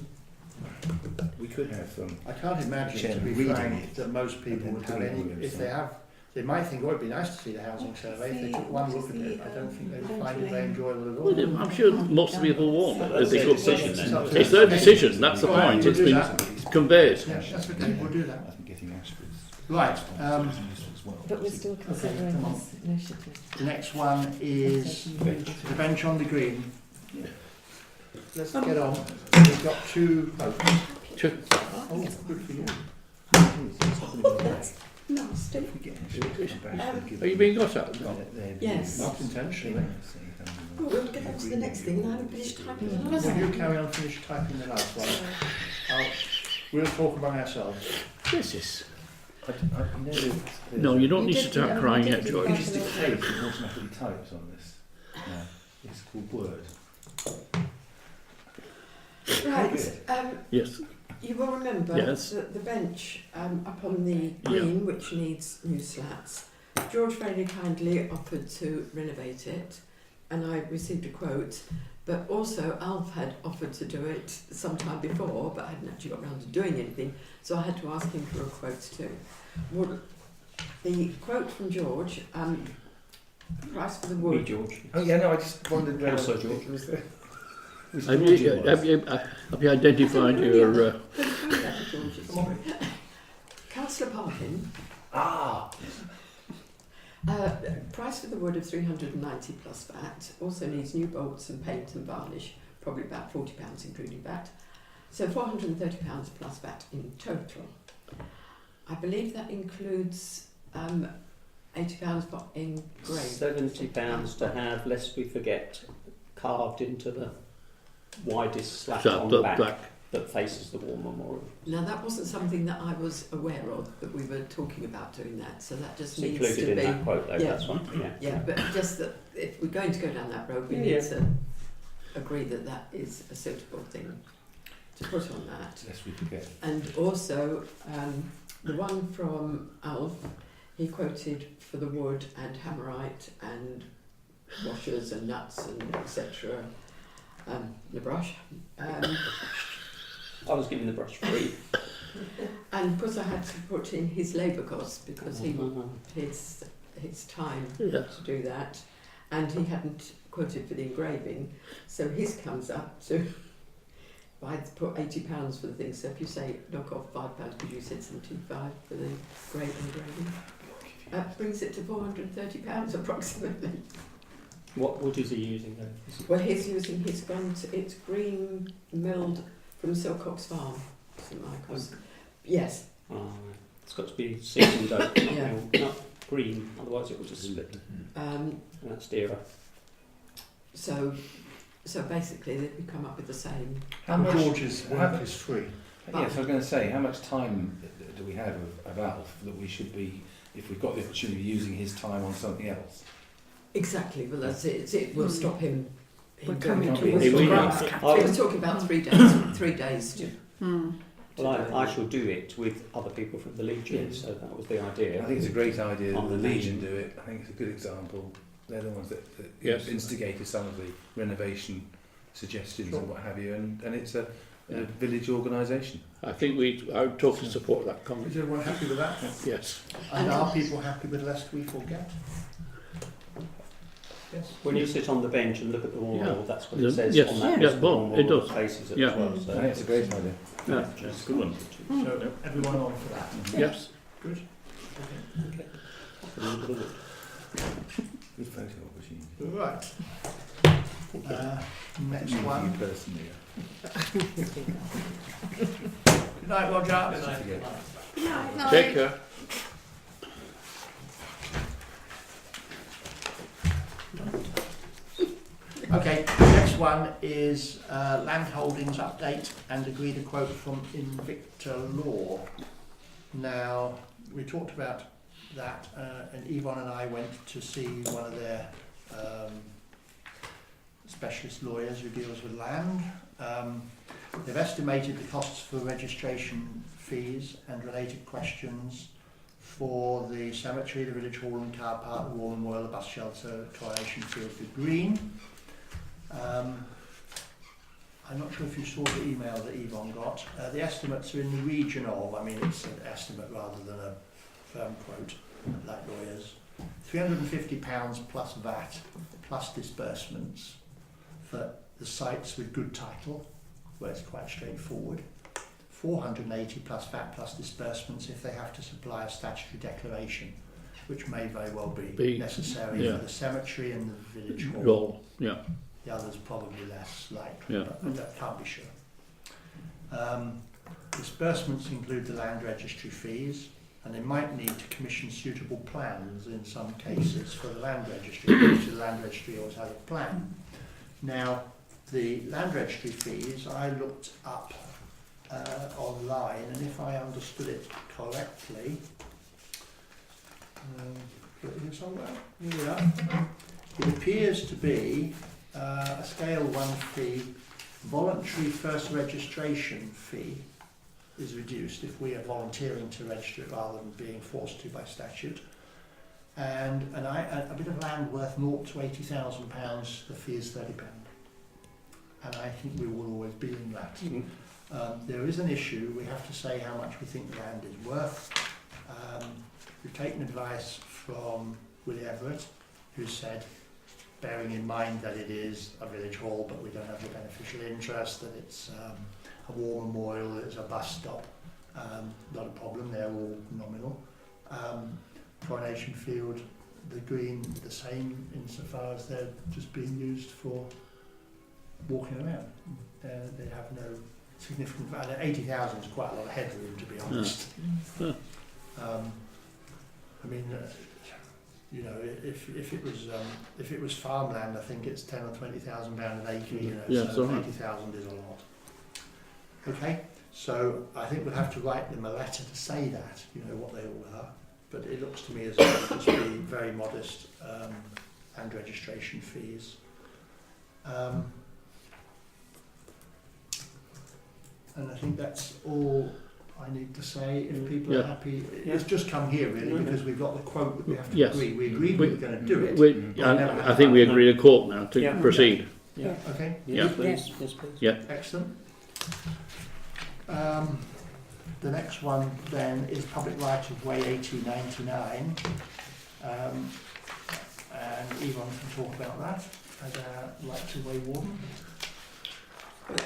We could have I can't imagine, to Chairman be reading frank, it that most people and would then have putting any. it on the If they website. have, they might think, oh, it'd be nice to see the housing survey. If they took one look at it, I don't think they would find it very enjoyable at Well, all. I'm sure most people won't. That's They their could- decision then. It's their decision. That's the Right, point. we'll It's do been that. conveyed. Yeah, that's okay. We'll do that. I think getting Ashford's Right. as well. But we're still considering come on. this initiative. The next one is the bench on the green. Let's get on. We've got two. Sure. Oh, good for you. That's nasty. Are you being got at? Yes. Not intentionally. Oh, we'll get on to the next thing, and I haven't finished typing the last Will one. you carry on, finish typing the last one? We'll talk among ourselves. This is. No, No, you don't You need to did- start you crying did yet, do George. You just dictate, it automatically types on this. No, it's called Word. Right, Yes. you will remember Yes. that the bench up on the green, which needs new slats, George very kindly offered to renovate it, and I received a quote, but also Alf had offered to do it sometime before, but I hadn't actually got round to doing anything, so I had to ask him for a quote too. Well, the quote from George, price for the Me, wood, George. Oh yeah, no, I just wondered whether Also George. it was the... Have you identified your? Councillor Parkin, Ah! price for the wood of 390 plus VAT, also needs new bolts and paint and varnish, probably about £40 including VAT, so £430 plus VAT in total. I believe that includes £80 for engraving. £70 to have, lest we forget, carved into the widest slat Shut on the up, back that faces the War Memorial. Now that wasn't something that I was aware of, that we were talking about doing that, so that just It's needs included to in be... that quote though, yeah. that's one. Yeah. Yeah, but just that if we're going to go down that road, we Yeah, need yeah. to agree that that is a suitable thing to put on that. Lest we forget. And also, the one from Alf, he quoted for the wood and hammerite and washers and nuts and etc. The brush. I was given the brush free. And of course I had to put in his labour costs because he his time Yes. to do that, and he hadn't quoted for the engraving, so his comes up to. I put £80 for the thing, so if you say knock off £5 because you said 75 for the great engraving, that brings it to £430 approximately. What wood is he using though? Well, he's using his it's green milled from Silcox Farm, St Michael's. Yes, It's got to be seasoned oak, Yeah. not green, otherwise it will just split. That's dearer. so basically we come up with the same. How much... George's work is free. Yes, I was going to say, how much time do we have of Alf that we should be, if we've got the opportunity of using his time on something else? Exactly, well that's it. It will stop him. We're him coming going to on. the grass He cutting. was talking about 3 days. 3 days to. Well, I shall do it with other people from the Legion, so that was the idea. I think it's a great idea that On the the Legion name. do it. I think it's a good example. They're the ones that Yes. instigated some of the renovation suggestions Sure. and what have you, and it's a village organisation. I think I would totally support that comment. Is everyone happy with that? Yes. And are people happy with lest we forget? Yes. When you sit on the bench and look at the wall, Yeah. that's what it says Yes. on that Yeah, list, well, it does. Faces it Yeah. as well. I So. think it's a great idea. Yeah. That's a good one. So everyone on for that? Yes. Good. Okay. Good photo opportunity. Right. Next one. You personally. Good night, Roger. Good night. Good night. Take care. Okay, next one is land holdings update and agreed a quote from Invicta Law. Now, we talked about that and Yvonne and I went to see one of their specialist lawyers who deals with land. They've estimated the costs for registration fees and related questions for the cemetery, the village hall and car park, the war memorial, the bus shelter, coronation field, the green. I'm not sure if you saw the email that Yvonne got. The estimates are in the region of, I mean it's an estimate rather than a firm quote, like lawyers. £350 plus VAT, plus disbursements for the sites with good title, where it's quite straightforward. 480 plus VAT plus disbursements if they have to supply a statutory declaration, which may very well be necessary for the cemetery and the village hall. Yeah. The others probably less likely, but that can't be sure. Disbursements include the land registry fees, and they might need to commission suitable plans in some cases for the land registry, because the land registry always has a plan. Now, the land registry fees, I looked up online, and if I understood it correctly, put it here somewhere, here we are. It appears to be a scale 1 fee, voluntary first registration fee is reduced if we are volunteering to register it rather than being forced to by statute. And a bit of land worth naught to £80,000, the fee is £30. And I think we will always be in that. There is an issue, we have to say how much we think the land is worth. We've taken advice from Willie Everett, who said, bearing in mind that it is a village hall but we don't have the beneficial interest, that it's a war memorial, that it's a bus stop, not a problem, they're all nominal. Coronation field, the green, the same insofar as they're just being used for walking around. They have no significant value. 80,000 is quite a lot of headroom, to be honest. I mean, you know, if it was farmland, I think it's £10,000 or £20,000 an acre. You know, so 80,000 is a lot. Okay, so I think we'll have to write them a letter to say that, you know, what they all are. But it looks to me as though it will just be very modest land registration fees. And I think that's all I need to say. If people are happy, it's just come here really because we've got the quote that we have to agree. We agreed we were going to do it. I think we agreed a quote now to proceed. Yeah. Okay. Yes, please. Yes, please. Yeah. Excellent. The next one then is Public Right of Way 1899. And Yvonne can talk about that as a right of way warden. But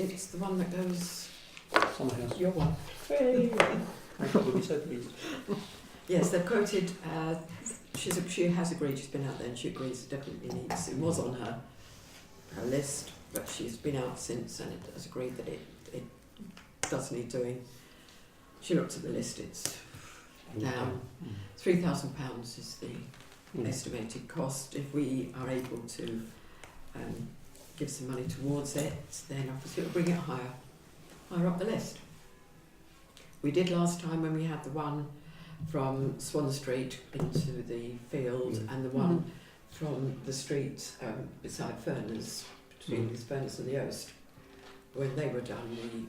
it's the one that goes. Someone else. Your one. Yes, they've quoted. She has agreed. She's been out there and she agrees it definitely needs. It was on her list, but she's been out since and it has agreed that it does need doing. She looked at the list. It's down. £3,000 is the estimated cost. If we are able to give some money towards it, then obviously it'll bring it higher up the list. We did last time when we had the one from Swan Street into the field and the one from the street beside Furness, between Furness and the Oast. When they were done, we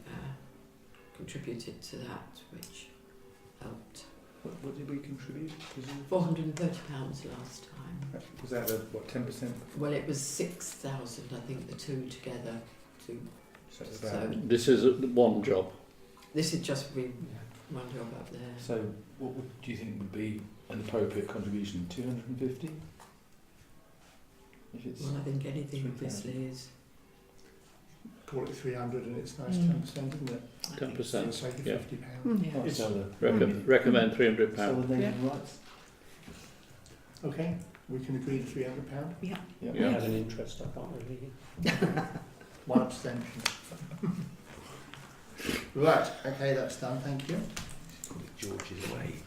contributed to that, which helped. What did we contribute? £430 last time. Was that what, 10%? Well, it was 6,000, I think, the two together. So this is one job. this is just one job up there. So what do you think would be an appropriate contribution? 250? If it's Well, I think anything obviously is. Call it 300 and it's nice 10%, isn't it? 10%. It's like Yeah. £50. Yeah. I'll It's- sell the Recommend £300. Sell the naming rights. Okay, we can agree to £300. Yeah. Yeah. Have an interest, I can't really. One abstention. Right, okay, that's done, thank you. Call it George's Way.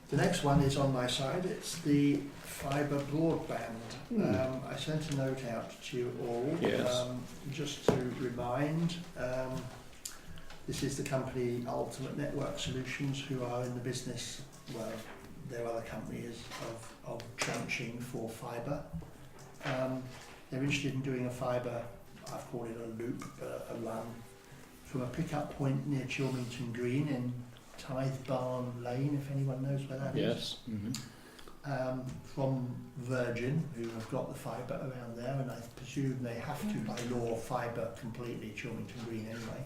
The next one is on my side. It's the fibre broadband. I sent a note out to you all, Yes. just to remind. This is the company Ultimate Network Solutions, who are in the business, well, there are other companies of trenching for fibre. They're interested in doing a fibre, I've called it a loop, a run, from a pickup point near Chilmington Green in Tithe Barn Lane, if anyone knows where that is. Yes. Mm-hmm. From Virgin, who have got the fibre around there, and I presume they have to, by law, fibre completely Chilmington Green anyway.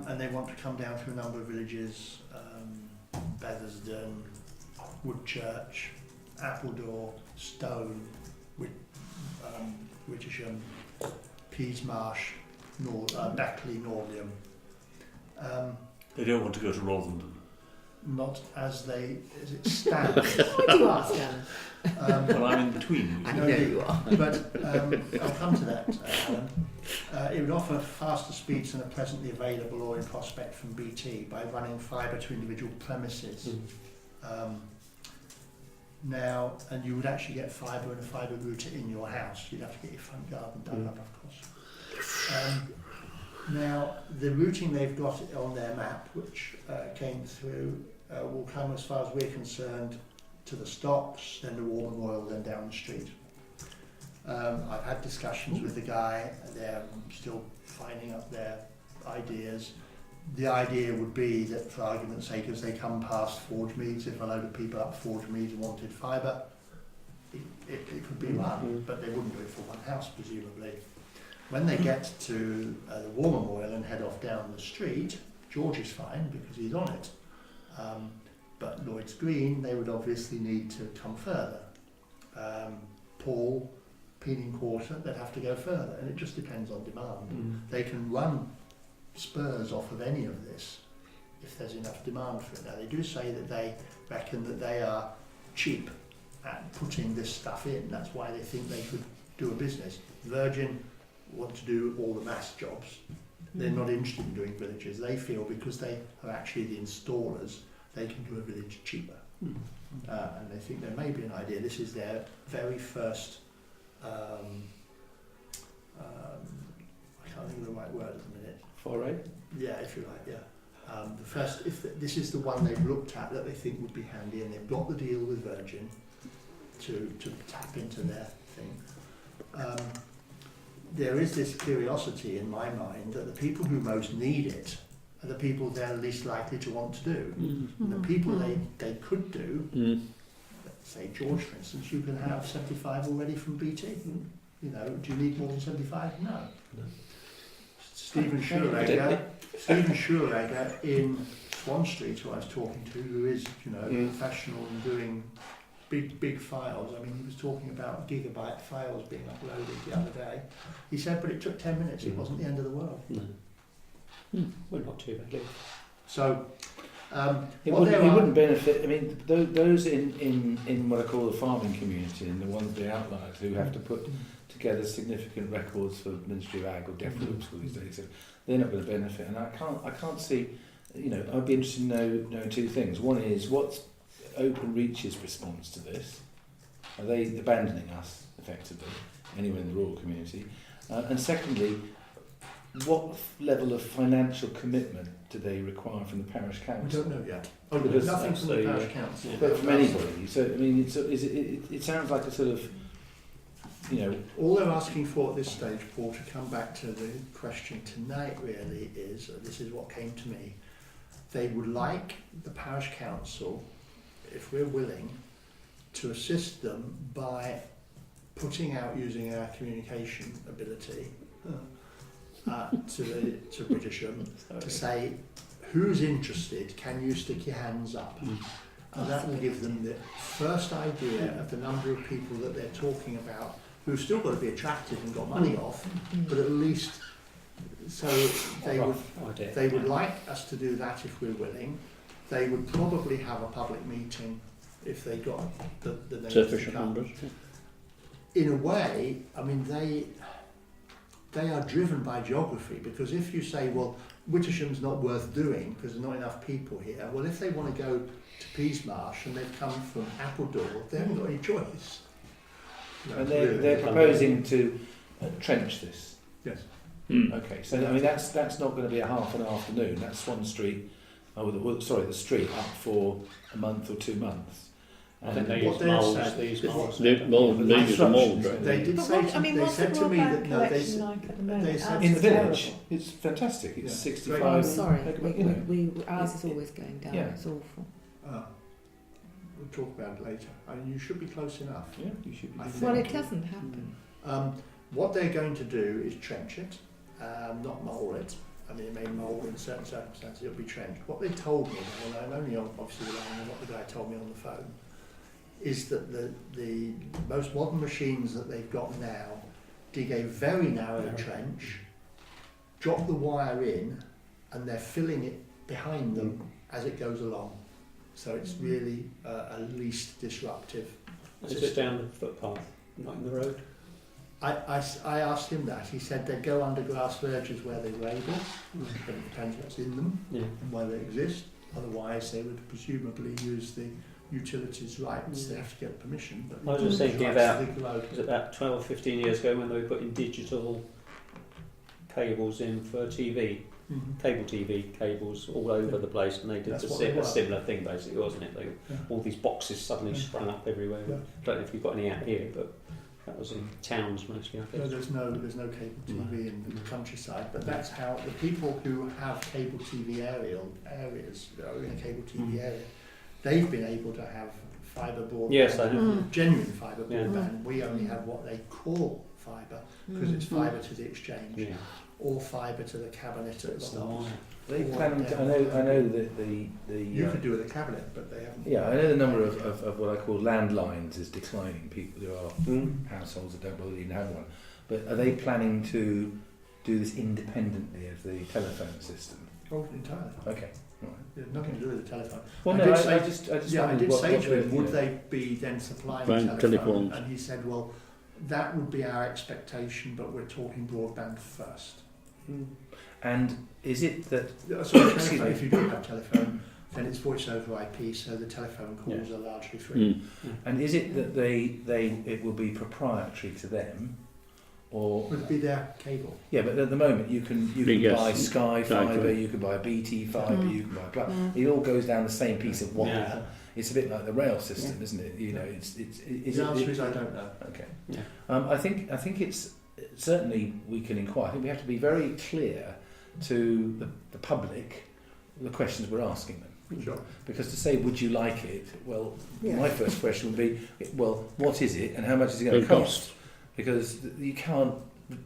And they want to come down through a number of villages, Bethersden, Woodchurch, Appledore, Stone, Wittersham, Peasmarsh, Beckley, Norliam. They don't want to go to Rotherham. Not as it stands. Why do you ask, Alan? Well, I'm in between. I know you are. But I'll come to that, Alan. It would offer faster speeds than are presently available or in prospect from BT by running fibre to individual premises. Now, and you would actually get fibre and a fibre router in your house. You'd have to get your front garden dug up, of course. Now, the routing they've got on their map, which came through, will come, as far as we're concerned, to the Stocks, then the War Memorial, then down the street. I've had discussions with the guy. They're still finding up their ideas. The idea would be that, for argument's sake, as they come past Forgemeads, if a load of people up Forgemeads wanted fibre, it could be run, but they wouldn't do it for one house, presumably. When they get to the War Memorial and head off down the street, George is fine because he's on it. But Lloyd's Green, they would obviously need to come further. Paul, Peening Quarter, they'd have to go further, and it just depends on demand. They can run spurs off of any of this if there's enough demand for it. Now, they do say that they reckon that they are cheap at putting this stuff in. That's why they think they could do a business. Virgin want to do all the mass jobs. They're not interested in doing villages. They feel because they are actually the installers, they can do a village cheaper. And they think there may be an idea. This is their very first, I can't think of the right word at the minute. Foray? Yeah, if you like, yeah. The first, this is the one they've looked at that they think would be handy, and they've got the deal with Virgin to tap into their thing. There is this curiosity in my mind that the people who most need it are the people they're least likely to want to do. And the people they could do, say George, for instance, you can have 75 already from BT. You know, do you need more than 75? No. Stephen Schuregger in Swan Street, who I was talking to, who is, you know, professional and doing big files. I mean, he was talking about gigabyte files being uploaded the other day. He said, but it took 10 minutes. It wasn't the end of the world. No. Well, not too badly. So, It wouldn't benefit. I mean, those in what I call the farming community and the ones, the outliers, who have to put together significant records for Ministry of Ag or DEFRA all these days, so they're not going to benefit. And I can't see. You know, I'd be interested in knowing two things. One is what's Openreach's response to this? Are they abandoning us effectively, anyone in the rural community? And secondly, what level of financial commitment do they require from the parish we council? don't know yet. Because Nothing from the parish council. But from anybody. So I mean, it sounds like a sort of, you know. All they're asking for at this stage, Paul, to come back to the question tonight really is, this is what came to me, they would like the parish council, if we're willing, to assist them by putting out, using our communication ability, to Wittersham to say who's interested, can you stick your hands up? And that will give them the first idea of the number of people that they're talking about who've still got to be attracted and got money off, but at least so they would like us to do that if we're willing. They would probably have a public meeting if they got the names sufficient to come. numbers. In a way, I mean, they are driven by geography, because if you say, well, Wittersham's not worth doing because there's not enough people here, well, if they want to go to Peasmarsh and they've come from Appledore, they haven't got any choice. No, And really. they're proposing to trench this. Yes. Okay, so I mean that's not going to be a half an afternoon. That's Swan Street, the street up for a month or 2 months. I think they what use they've moulds, said these is moulds. Yeah, They use a mould, right? They did But say what, I mean, they what's said the to me broadband that no, they collection like at the moment? they said- Ours in the is village, terrible. it's fantastic. It's Yeah. 65. I'm sorry, megabyte. ours is always going down. Yeah. It's awful. we'll talk about it later. I mean, you should be close enough. Yeah, you should be. I doing think- Well, that. it doesn't happen. What they're going to do is trench it, not mould it. I mean, it may mould in certain circumstances, it'll be trenched. What they told me, and I'm only obviously relying on what the guy told me on the phone, is that the most modern machines that they've got now dig a very narrow trench, drop the wire in, and they're filling it behind them as it goes along. So it's really a least disruptive. Is it down the footpath, not in the road? I asked him that. He said they'd go under grass verges where they were able, but it depends what's in them Yeah. and whether they exist. Otherwise, they would presumably use the utilities rights. They have to get permission. But I was just thinking rights about, to dig the road. was it about 12, 15 years ago when they were putting digital cables in for TV, cable TV cables all over the place, and they did That's a what they were. similar thing basically, wasn't it? They, Yeah. all these boxes suddenly Yeah. sprung up everywhere. Yeah. I don't know if you've got any out here, but that was in towns mostly, I No, guess. there's no cable TV in the countryside, but that's how the people who have cable TV areas, are in a cable TV area, they've been able to have fibre broadband. Yes, I have. Genuine fibre Yeah. broadband. We only have what they call fibre, because it's fibre to the exchange, Yeah. or fibre to the cabinet at the That's the start. wire. They plan to, I know that the You could do with a cabinet, but they haven't. yeah, I know the number of what I call landlines is declining. People, there are households that don't really even have one. But are they planning to do this independently of the telephone system? Oh, entirely. Okay, right. Yeah, nothing to do with the telephone. Well, I no, did I say- just Yeah, I wondered did what- say what to him, the- would yeah. they be then supplying Phone, telephone? telephones. And he said, well, that would be our expectation, but we're talking broadband first. And is it that So Excuse telephone, me. if you do have telephone, then it's voice over IP, so the telephone calls are largely free. and is it that it will be proprietary to them, or Would it be their cable? yeah? But at the moment you can Yes. buy Sky Fibre, Exactly. you can buy BT Fibre, you can buy It all goes down the same piece of wire. Yeah. It's a bit like the rail system, isn't it? You know, is The answer is I don't know. Okay. Yeah. I think it's certainly we can inquire. I think we have to be very clear to the public the questions we're asking them. Sure. Because to say, would you like it? Well, Yeah. my first question would be, well, what is it and how much is it going to The cost? Because you can't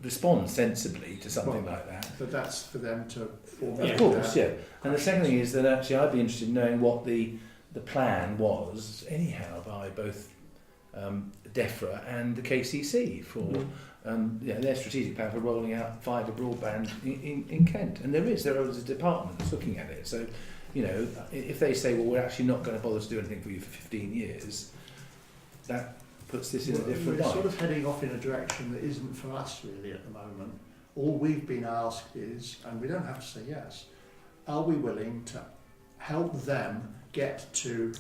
respond sensibly to something Well, like that. But that's for them to form. Of course, yeah. And the second thing is that actually I'd be interested in knowing what the plan was, anyhow, by both DEFRA and the KCC for their strategic plan for rolling out fibre broadband in Kent. And there is a department that's looking at it. So, you know, if they say, well, we're actually not going to bother to do anything for you for 15 years, that puts this in a different We're light. sort of heading off in a direction that isn't for us really at the moment. All we've been asked is, and we don't have to say yes, are we willing to help them get to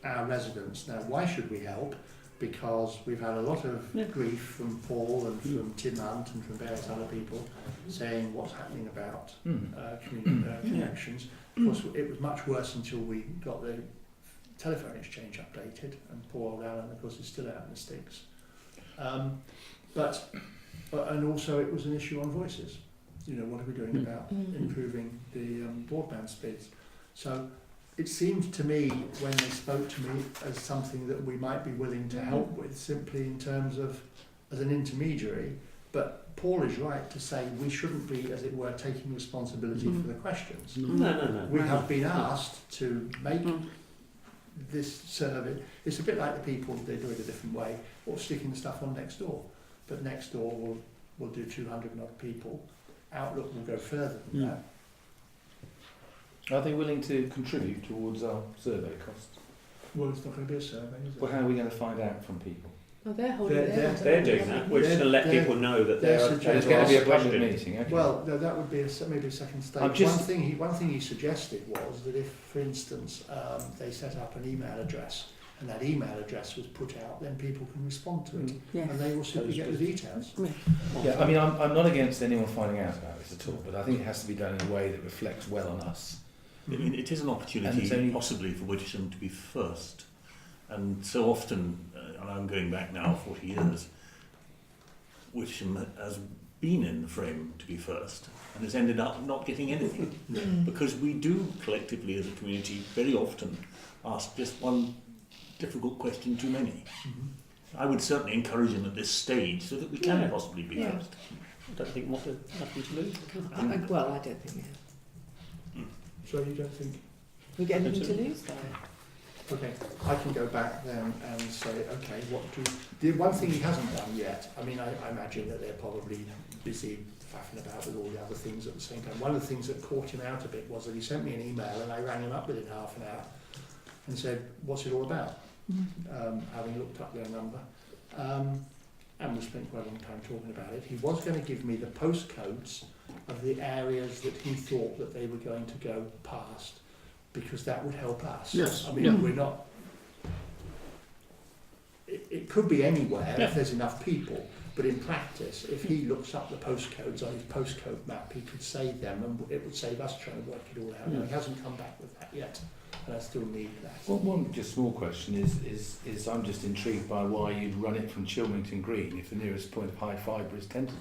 our residents? Now, why should we help? Because we've had a lot of grief from Paul and from Tim Hunt and from various other people saying what's happening about connections. Of course, it was much worse until we got the telephone exchange updated, and poor old Alan, of course, is still out in the sticks. And also it was an issue on voices. You know, what are we doing about improving the broadband speeds? So it seemed to me, when they spoke to me, as something that we might be willing to help with, simply in terms of as an intermediary, But Paul is right to say we shouldn't be, as it were, taking responsibility for the questions. No. We have been asked to make this survey. It's a bit like the people, they do it a different way, or sticking the stuff on next door. But next door will do 200 and odd people. Outlook will go further than that. Are they willing to contribute towards our survey costs? Well, it's not going to be a survey, is it? Well, how are we going to find out from people? Well, they're holding They're doing that. We're just going to let people know that they're they're suggesting- There's going to be a public question. meeting. Okay. Well, no, that would be maybe a second stage. I'm just- One thing he suggested was that if, for instance, they set up an email address and that email address was put out, then people can respond to it, Yes. and they will simply get the details. yeah, I mean, I'm not against anyone finding out about this at all, but I think it has to be done in a way that reflects well on us. I mean, it is an And it's opportunity only- possibly for Wittersham to be first. And so often, and I'm going back now 40 years, Wittersham has been in the frame to be first and has ended up not getting anything. Because we do collectively as a community very often ask just one difficult question too many. I would certainly encourage them at this stage so that we can possibly be first. I don't think what nothing to lose. Well, I don't think So you don't think? we get anything to lose though. Okay, I can go back then and say, okay, the one thing he hasn't done yet, I mean, I imagine that they're probably busy faffing about with all the other things at the same time. One of the things that caught him out a bit was that he sent me an email and I rang him up within half an hour and said, what's it all about? Having looked up their number. And we spent quite a long time talking about it. He was going to give me the postcodes of the areas that he thought that they were going to go past, because that would help us. Yes, I mean, we're not... It could be anywhere if there's enough people, but in practice, if he looks up the postcodes on his postcode map, he could save them, and it would save us trying to work it all out. Now, he hasn't come back with that yet, and I still need that. Well, one just small question is I'm just intrigued by why you'd run it from Chilmington Green if the nearest point of high fibre is Tenterden.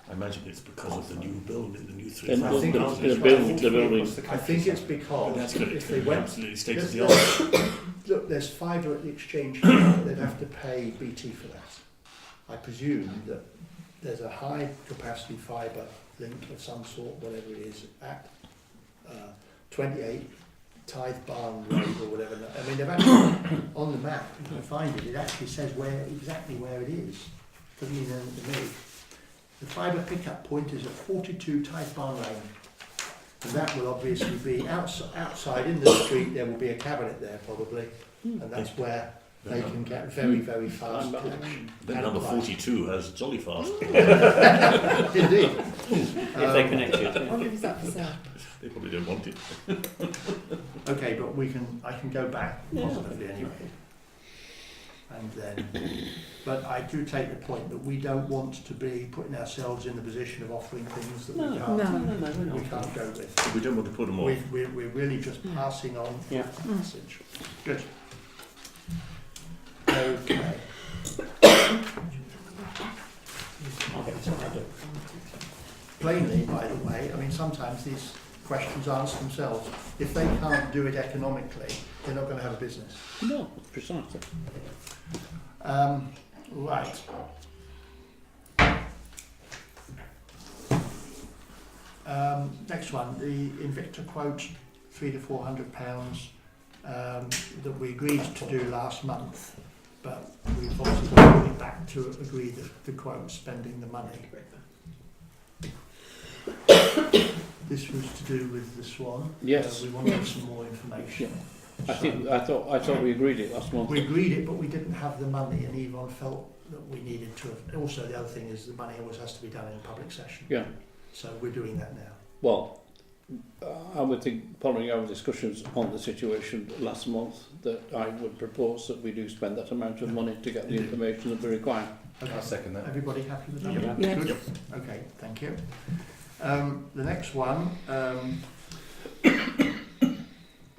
I imagine it's because of the new building, the new And I think the building. I think it's But because that's going if to they be went... absolutely state of the art. Look, there's fibre at the exchange here, they'd have to pay BT for that. I presume that there's a high capacity fibre link of some sort, whatever it is, at 28 Tithe Barn Road or whatever. I mean, they've actually, on the map, you can find it, it actually says exactly where it is. Doesn't mean anything to me. The fibre pickup point is at 42 Tithe Barn Lane. And that will obviously be outside in the street, there will be a cabinet there probably, and that's where they can get very, very fast connection. Then number 42 has jolly fast. Indeed. If they connect you. I wonder if it's up for sale. They probably don't want it. Okay, but I can go back positively anyway. And then, but I do take the point that we don't want to be putting ourselves in the position of offering things that we can't go with. We don't want to put them off. We're really just passing on the message. Good. Okay. Plainly, by the way, I mean, sometimes these questions answer themselves. If they can't do it economically, they're not going to have a business. No, precisely. Right. Next one, the Invicta quote, £300 to £400, that we agreed to do last month, but we've obviously got to put it back to agree the quote, spending the money. This was to do with the Swan. Yes. We wanted some more information. I thought we agreed it last month. We agreed it, but we didn't have the money, and Yvonne felt that we needed to have. Also, the other thing is the money always has to be done in a public session. Yeah. So we're doing that now. Well, I would think, following our discussions on the situation last month, that I would propose that we do spend that amount of money to get the information that we require. Okay. I'll second that. Everybody happy with that? Yeah. Yes. Good. Okay, thank you. The next one,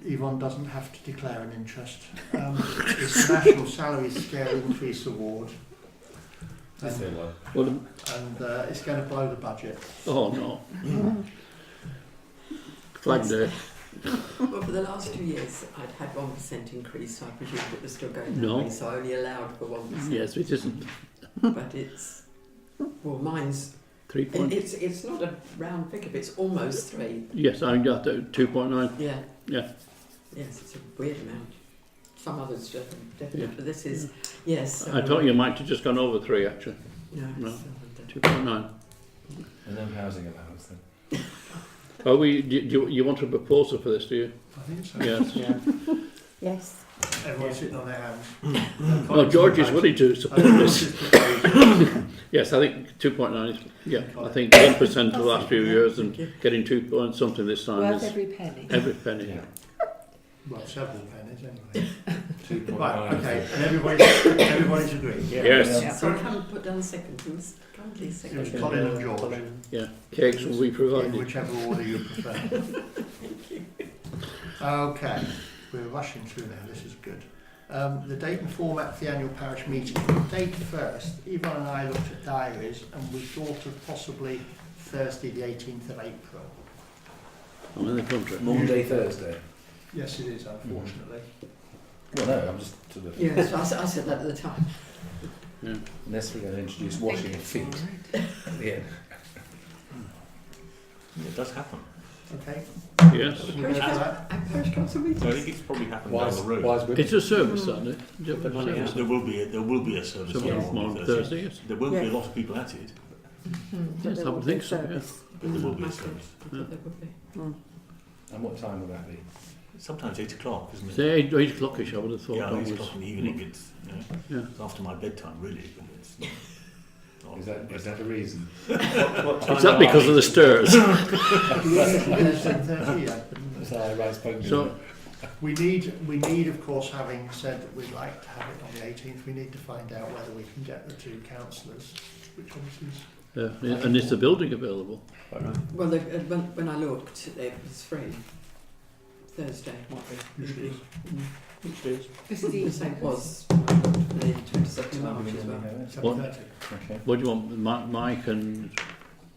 Yvonne doesn't have to declare an interest. It's the National Salary Scale Increase Award. Well, And it's going to blow the budget. oh no. Flag Day. Well, for the last 2 years, I'd had 1% increase, so I presumed it was still going that No. way, so I only allowed for 1%. Yes, it isn't. But it's Well, mine's 3 point. it's not a round figure, but it's almost 3. Yes, I got 2.9. Yeah. Yeah. Yes, it's a weird amount. Some others definitely, Yeah. but this is yes. I thought you might have just gone over 3 actually. No. No. 2.9. And then housing allowance then. Oh, you want a proposal for this, do you? I think so. Yes. Yeah. Yes. Everyone's sitting on their hands. Well, George is willing to support this. Yes, I think 2.9 is, yeah, I think 1% for the last few years and getting 2 point something this time Worth is every penny. every penny. Yeah. Well, several pennies anyway. 2.9. Right, okay, and everybody's agreed. Yeah. Yes. Yeah. So I haven't put down second. It was kindly It second. was Colin and George, Yeah, cakes will be in provided. whichever order you prefer. Okay, we're rushing through now, this is good. The date and format for the annual parish meeting. Date first, Yvonne and I looked at diaries and we thought of possibly Thursday the 18th of April. I'm in the contract. Monday, Thursday. Yes, it is, unfortunately. Well, no, I'm just sort of. Yes, I said that at the time. Unless we're going to introduce washing of feet at the end. It does happen. Okay. Yes. You go for that? At parish council meetings. So I think it's probably happened down the road. It's a service, isn't it? Put the money out. There will be a service Some on of them on Thursday. Thursday, yes. There won't be a Yes. lot of people at it, Yes, I would think so, yeah. but there will be a I thought service. there would be. And what time will that be? Sometimes 8 o'clock, isn't it? Say 8 o'clockish, I would have thought. Yeah, 8 always. o'clock in the evening. It's, Yeah. it's after my bedtime, really. But it's not Is that a reason? What time Is that are because of the stairs? 10:30, yeah. So I write spoken. So, We need, of course, having said that we'd like to have it on the 18th, we need to find out whether we can get the 2 councillors, which obviously is... and is the building available? Well, when I looked, it was free. Thursday. Usually. Which is? This is The same was the 22nd of March as well. 7:30. Okay. What do you want? Mike and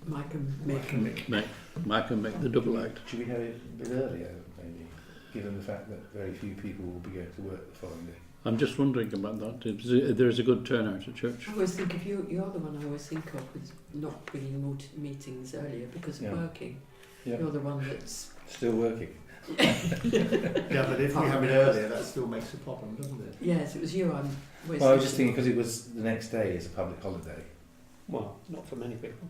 Mike and Mick. Mike and make the double act. Should we have it a bit earlier, maybe, given the fact that very few people will be going to work the following day? I'm just wondering about that. There is a good turnout at church. I always think you're the one I always think of with not bringing meetings earlier because of Yeah. working. Yeah. You're the one that's Still working. Yeah, but if we have it earlier, that still makes a problem, doesn't it? yes, it was you. I'm always. Well, I was just thinking because it was the next day is a public holiday. Well, not for many people.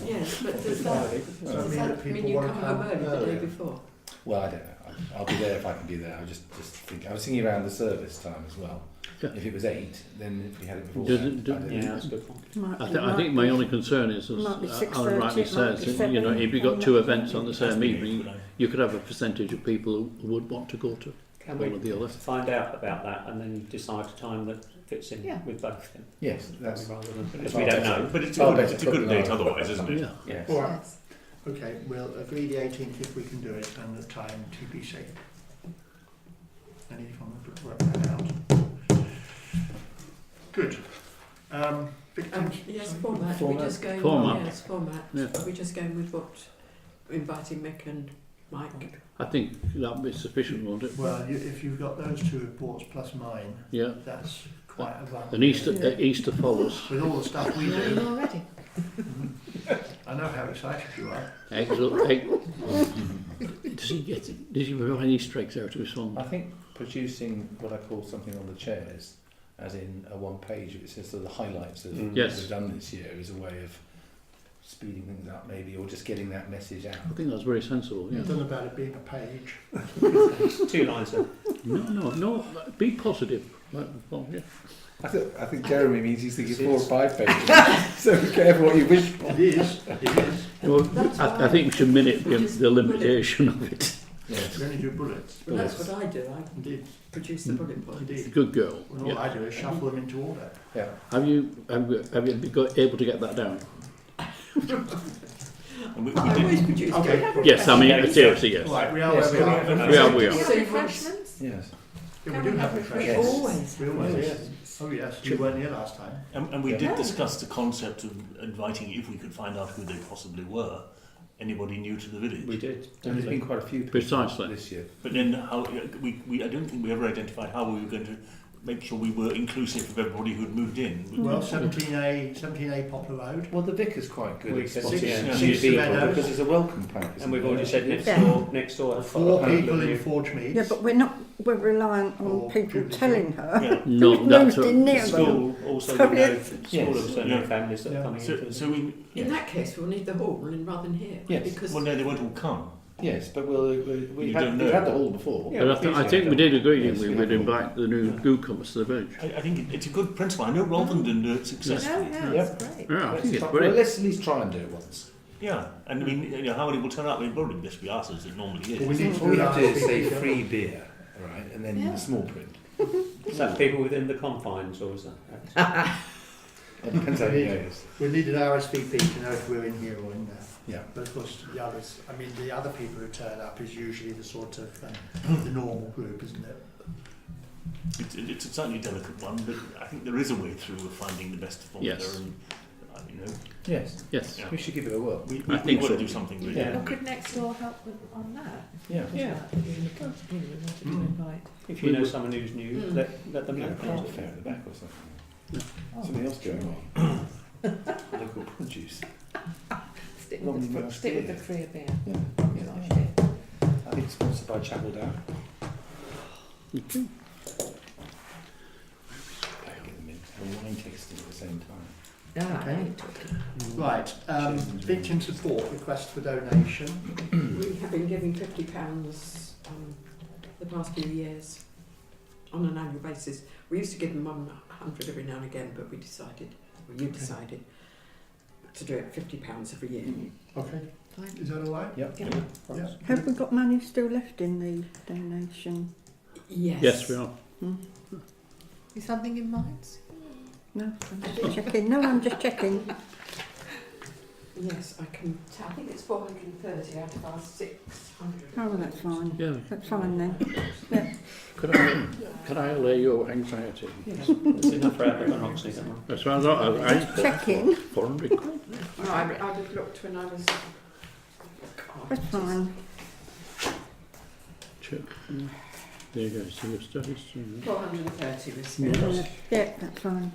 Yes, but does So that mean you come home early the day before? Well, I don't know. I'll be there if I can be there. I just think I was thinking around the service time as well. Yeah. If it was 8, then if we had it before. Does that, it- do- I don't Yeah, know. that's a good point. I think my only concern is, as Might be Alan 6:30, rightly it might says, be you know, 7, if you've got 2 events on the It has same to be, evening, but you could have a percentage of people who would want to go to Can one we or the other. find out about that and then decide a time that fits in Yeah. with both of them? Yes, that's. Rather than, because far we don't better. know. But it's, Far a, better it's a good put date than otherwise, isn't it? Yeah. Yes. All right. Yes. Okay, we'll agree the 18th if we can do it and the time TBC. And if I'm going to work that out. Good. Victims? Yes, format. Format. We just going. Format. Yes, format. Yeah. Are we just going with what? Inviting Mick and Mike. I think that would be sufficient, won't it? Well, if you've got those 2 reports plus mine, Yeah. that's quite a run. And Easter follows. With all the stuff we Knowing do, already. I know how excited you are. Does he provide Easter eggs out of his phone? I think producing what I call something on the chairs, as in a 1-page, it says the highlights of what Yes. we've done this year, is a way of speeding things up, maybe, or just getting that message out. I think that's very sensible, I yeah. don't know about it being a page. 2 lines then. No, be positive. Well, yeah. I think Jeremy means he's thinking 4 or 5 pages. So be careful what you wish for. It is. Well, That's I think we should minute We just the limitation of it. Yes. We only do bullets. Well, that's what I do. I Indeed. produce the bullet points. Indeed. Good girl. And all Yeah. I do is shuffle them into order. Yeah. Have you been able to get that down? And we I did, always produce. Okay. Yes, I mean seriously, yes. Right, we are Yes, where we are. can We are. Do you So have you want- refreshments? Yes. Yeah, we do have refreshments. Yes. Always. We always. Oh yes, you weren't here last time. and we Yeah. did discuss the concept of inviting, if we could find out who they possibly were, anybody new to the village. We did. And there's been quite a few people Precisely. this year. But then how I don't think we ever identified how we were going to make sure we were inclusive of everybody who'd moved in. Well, 17A Poplar Road. Well, the vicar's quite good. We at said spotting six- new six people meadows. because it's a welcome pack. And we've already said next Yeah. door. Next door. I've got a 4 couple of people in new- Forgemeads. Yeah, but we're reliant on Or people people telling her Yeah. No, who's that's moved in near them. School also, So we know, it's- school Yes. also Yeah. know families that Yeah. are coming So, into so we, In that case, we'll need the hall rather than here. Yes. Because well, no, they won't all come. Yes, but we've You had don't know. the hall before. Yeah, But I think we did agree, didn't Yes, we? we We'd have. invite the new newcomers to the village. I think it's a good principle. I know Rotherham do it successfully. Yeah, Yep. that's great. Yeah, I think it's Well, brilliant. let's at least try and do it once. Yeah, and I mean, you know, how many will turn up? I mean, probably this will be us as it normally is. Well, we need to All we do have to that. do is say free beer, right, and then Yeah. the small print. Is that people within the confines, or is that? It depends how it goes. We need an RSVP to know if we're in here or in there. Yeah. But of course, the others, I mean, the other people who turn up is usually the sort of the normal group, isn't it? It's a certainly delicate one, but I think there is a way through of finding the best formula. Yes. And you know, Yes. Yes. Yeah. We should give it a whirl. we've I think got so. to do something really. Yeah. Well, could next door help with, on that? Yeah. Yeah. We wanted to invite. If you know someone who's new, Mm. let them know. Plant a fair at the back or something. Something else going on. Local produce. Stick Long with the, enough stick with the beer. free beer. Yeah. Good idea. I think sponsored by Chapel Down. Get them in. Have a wine tasting at the same time. Ah, Okay. now you're talking. Right. Victim support request for donation. we have been giving £50 the past few years on an annual basis. We used to give them 100 every now and again, but we decided, or you decided, to do it £50 every year. Okay. Fine. Is that all right? Yep. Yeah. Yeah. Have we got money still left in the donation? Yes. Yes, we are. Is something in mind? No, I'm just checking. No, I'm just checking. Yes, I can. I think it's 430 out of our 600. Oh, well, that's fine. Yeah. That's fine then. Could I allay your anxiety? It's enough for Abbott and Oxley, don't I? That's right. I Just checking. 400 quid. No, I just looked when I was. That's fine. Check. There you go. So your stuff is 430 was Yeah, that's fine.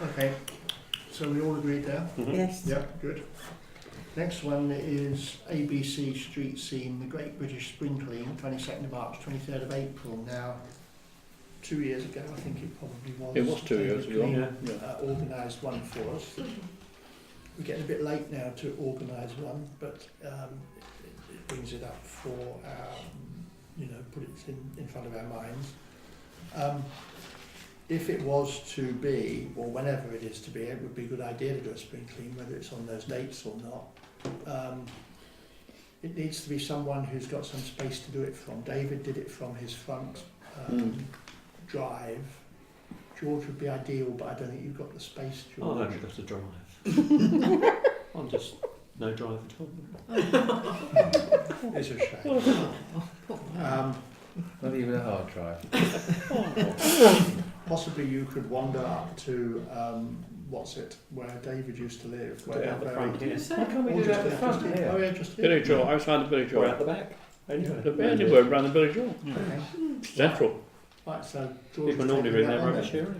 Okay. So we all agreed there? Yes. Yeah, good. Next one is ABC Street Scene, the Great British Spring Clean, 22nd of March, 23rd of April. Now, 2 years ago, I think it probably was. It was 2 years ago. David Yeah. Clean, organised one for us. We're getting a bit late now to organise one, but it brings it up for our, put it in front of our minds. If it was to be, or whenever it is to be, it would be a good idea to do a spring clean, whether it's on those dates or not. It needs to be someone who's got some space to do it from. David did it from his front drive. George would be ideal, but I don't think you've got the space, George. Oh, I've only got to drive. I'm just no drive at all. It's a shame. Not even a hard drive. Possibly you could wander up to, where David used to live. Do it out the front here. Why can't we do that at the front here? Oh yeah, just here. Village Hall, outside the village Or hall. out the back. Anyway. Anywhere around the village hall. Okay. Central. Right, so George People is normally taking ring that their on rubbish then. here.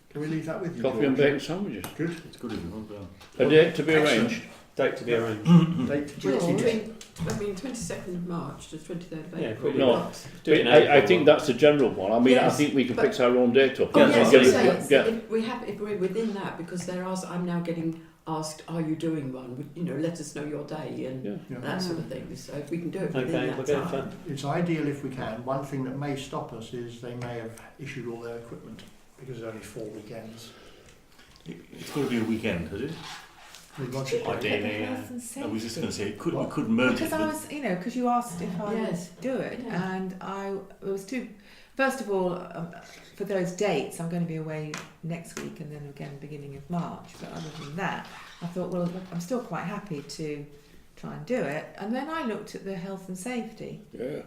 Can we leave that with you? Coffee and George? bacon sandwiches. Good. It's good if well done. A date to be arranged. Date to be arranged. Date to Well, George. I mean, 22nd of March to 23rd of Yeah, if we April. do No. Do it in I April. think that's the general one. I mean, Yes, I think we can but- fix our own date up. Oh, Yeah, yes, get I'm it- saying, get- if we're within that, because I'm now getting asked, are you doing one? Let us know your day and Yeah. Yeah. that sort of thing. So if we can do it within Okay, that we'll get it time. done. It's ideal if we can. One thing that may stop us is they may have issued all their equipment because there's only 4 weekends. It's got to be a weekend, has it? We want it Ideally, Health and I was just going to safety. say, we could merge Because it. I but- was, because you asked if I Yes. would do it, Yeah. and it was too. First of all, for those dates, I'm going to be away next week, and then again beginning of March. But other than that, I thought, well, I'm still quite happy to try and do it. And then I looked at the health and safety, Yeah.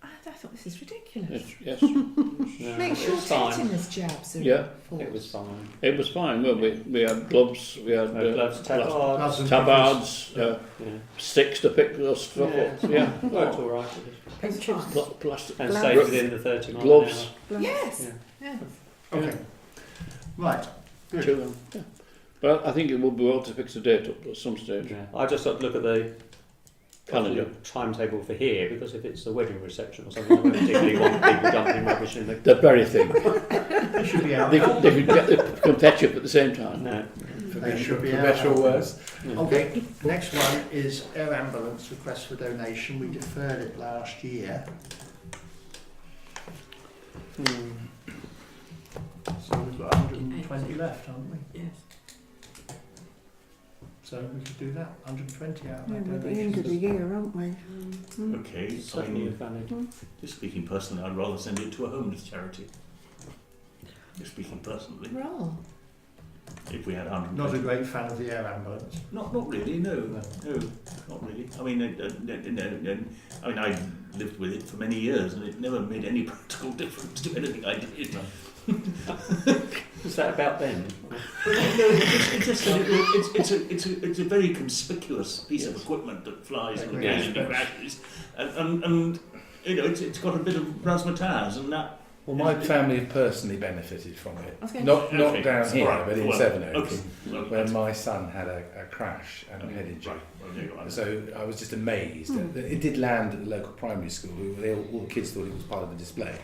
I thought this is ridiculous. Yes, No, Make it sure was fine. tetanus jabs are Yeah. enforced. It was fine. it was fine. Well, we had gloves, we had Gloves, tabards. Gloves and tabards, Yeah. sticks to pick those stuff up. Yeah, Worked all right. It's fine. plastic And Gloves. stayed within the 30 mile gloves. Yes. Yeah. Yeah. Okay. Right. Good. To them. Yeah. But I think it would be well to fix a date up at some an stage. hour. Yeah. I just thought to look at the Calendar. timetable for here, because if it's a wedding reception or something, I don't particularly want people dumping rubbish in the... The very thing. They should be out. They could come fetch up at the same time. No. They should be For out. better or worse. Okay. Next one is air ambulance request for donation. We deferred it last year. So we've got 120 left, haven't we? Yes. So we could do that. 120 out of Yeah, that we're at the end of the donation. year, aren't we? Mm. Okay, It's certainly I'm valid. just speaking personally, I'd rather send it to a homeless charity. Just speaking personally, Well, if we had 100. Not a great fan of the air ambulance. Not really. No, not really. I mean, I mean, I lived with it for many years, and it never made any practical difference to anything I did. Is that about them? It's just that it's a very conspicuous piece of equipment that flies and Yeah. occasionally crashes, and you know it's got a bit of razzmatazz, and that. Well, my family have personally benefited from it. I was going Not Okay. down here, Right, but in well, Sevenoaks, okay. Well, when my son had a crash and a head injury. Right. Well, there you go. So I was just amazed. that It did land at the local primary school. All the kids thought it was part of the display.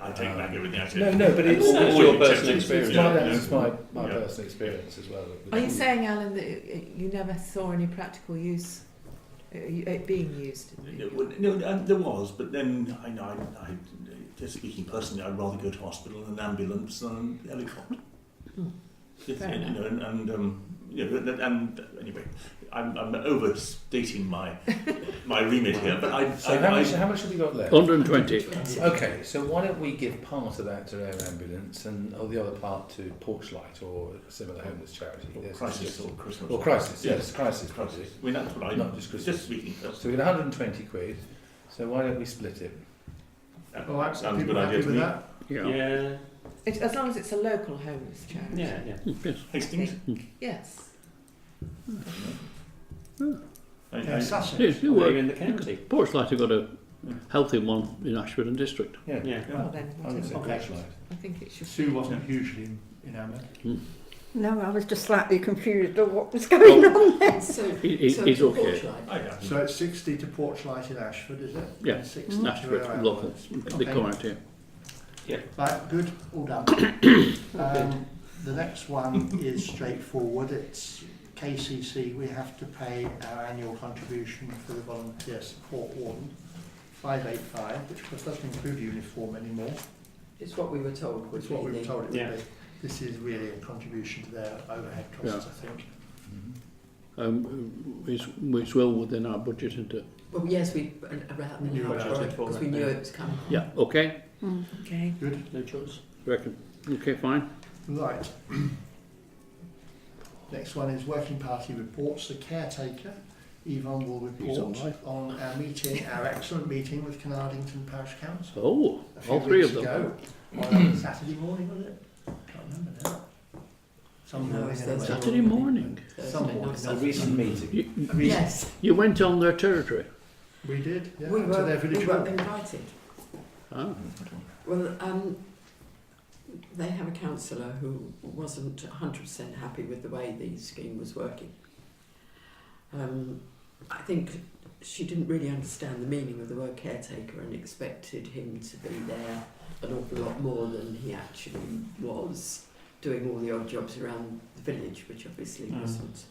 I take back everything I said. No, but it's It's your personal experience. That's my Yeah. personal experience as well. are you saying, Alan, that you never saw any practical use, it being used? No, there was, but then I just speaking personally, I'd rather go to hospital in an ambulance than a helicopter. Just, Fair you know, and anyway, I'm overstating my remit here, but how much have we got left? 120. Okay, so why don't we give part of that to Air Ambulance and the other part to Porchlight or a similar homeless charity? Yes, crisis or Christmas. Or Crisis, yes, Crisis. Crisis. I mean, that's what I Not just Christmas. just speaking So personally. we got 120 quid. So why don't we split it? All right, Sounds a people good happy idea to with me. that? Yeah. Yeah. As long as it's a local homeless charity. Yeah, yeah. Yes. Hastings. Yes. Yeah, Sussex. Yes, you Well, work. you're in the county. Porchlight have got a healthy one in Ashford and District. Yeah. Yeah. Well then, I would say Okay. Porchlight. I think it should. Sue wasn't hugely enamoured. No, I was just slightly confused of what was going on there. So, He's to okay. Porchlight. So it's 60 to Porchlight in Ashford, is it? Yeah. And 60 to Ashford, Air local. Ambulance. They Okay. come out here. Right, good, all done. The next one is straightforward. It's KCC. We have to pay our annual contribution for the volunteer support warden, 585, which of course doesn't include uniform anymore. It's what we were told. It's what we were told it would Yeah. be. This is really a contribution to their overhead costs, I think. It's well within our budget, isn't it? Well, yes, we about We knew about it. because we knew it was coming. Yeah. Okay. Okay. Good. No choice. Reckon. Okay, fine. Right. Next one is working party reports. The caretaker, Yvonne, will He's report alive. on our meeting, our excellent meeting with Carnarvonton Parish Council. Oh, A few all three weeks of them. ago, on Saturday morning, was it? Can't remember now. Some No, morning. it's anyway. Saturday morning. Some morning. A recent meeting. You, Yes, you went on their territory. We did, yeah, we to were, their village we were hall. invited. Ah. Well, they have a councillor who wasn't 100% happy with the way the scheme was working. I think she didn't really understand the meaning of the word caretaker and expected him to be there an awful lot more than he actually was, doing all the odd jobs around the village, which obviously wasn't.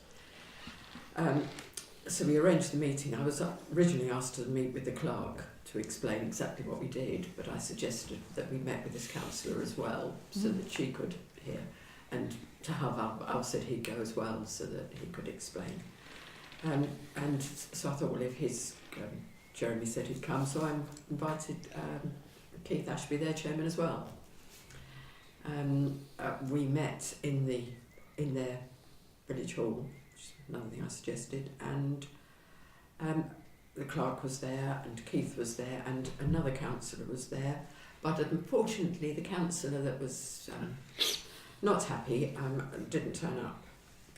So we arranged the meeting. I was originally asked to meet with the clerk to explain exactly what we did, but I suggested that we met with this councillor as well, so that she could hear, and to have I said he'd go as well, so that he could explain. And so I thought, well, if Jeremy said he'd come, so I invited Keith Ashby, their chairman, as well. We met in their village hall, which is another thing I suggested, and the clerk was there, and Keith was there, and another councillor was there. But unfortunately, the councillor that was not happy didn't turn up.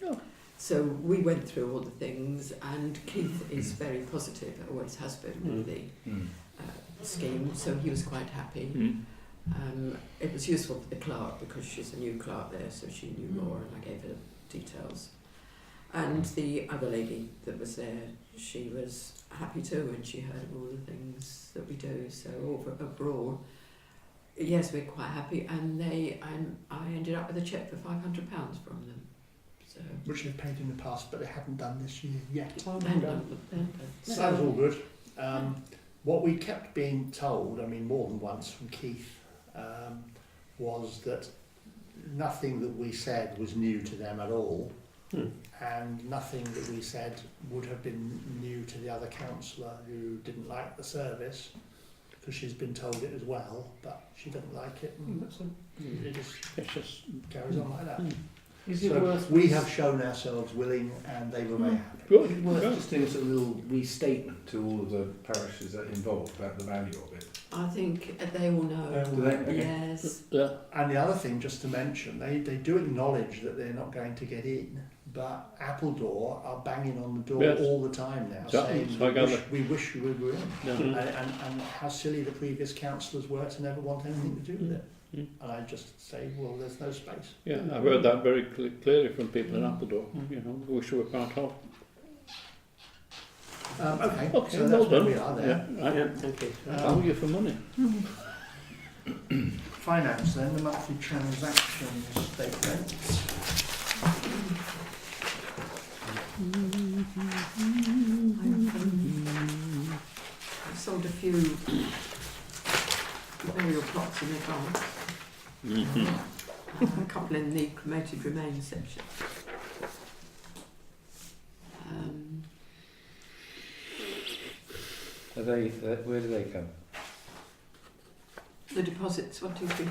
Oh. So we went through all the things, and Keith is very positive, always has been with the scheme, so he was quite happy. It was useful for the clerk because she's a new clerk there, so she knew more, and I gave her details. And the other lady that was there, she was happy too, and she heard of all the things that we do. So overall, yes, we're quite happy. And I ended up with a cheque for £500 from them. So Which they've paid in the past, but they haven't done this year yet. So So that was all good. What we kept being told, I mean more than once from Keith, was that nothing that we said was new to them at all, and nothing that we said would have been new to the other councillor who didn't like the service, because she's been told it as well, but she doesn't like it, and it just carries on like that. Is it So worth we have shown ourselves willing, and they were very happy. Is it worth just doing a sort of little restatement to all of the parishes that are involved about the value of it? I think they all know. Do they? Okay. Yes. And the other thing, just to mention, they do acknowledge that they're not going to get in, but Appledore are banging on the door all the time now, saying we wish we were in. And how silly the previous councillors were to never want anything to do with it. And I just say, well, there's no space. Yeah, I've heard that very clearly from people in Appledore. You know, we wish we were part of. Okay, Okay, so well that's where done. we are there. Yeah, Thank you. value for money. Finance then, the monthly transaction statement. I've sold a few burial plots in advance. A couple in the cremated remains section. Are they? Where do they come? The deposits, 1, 2, 3.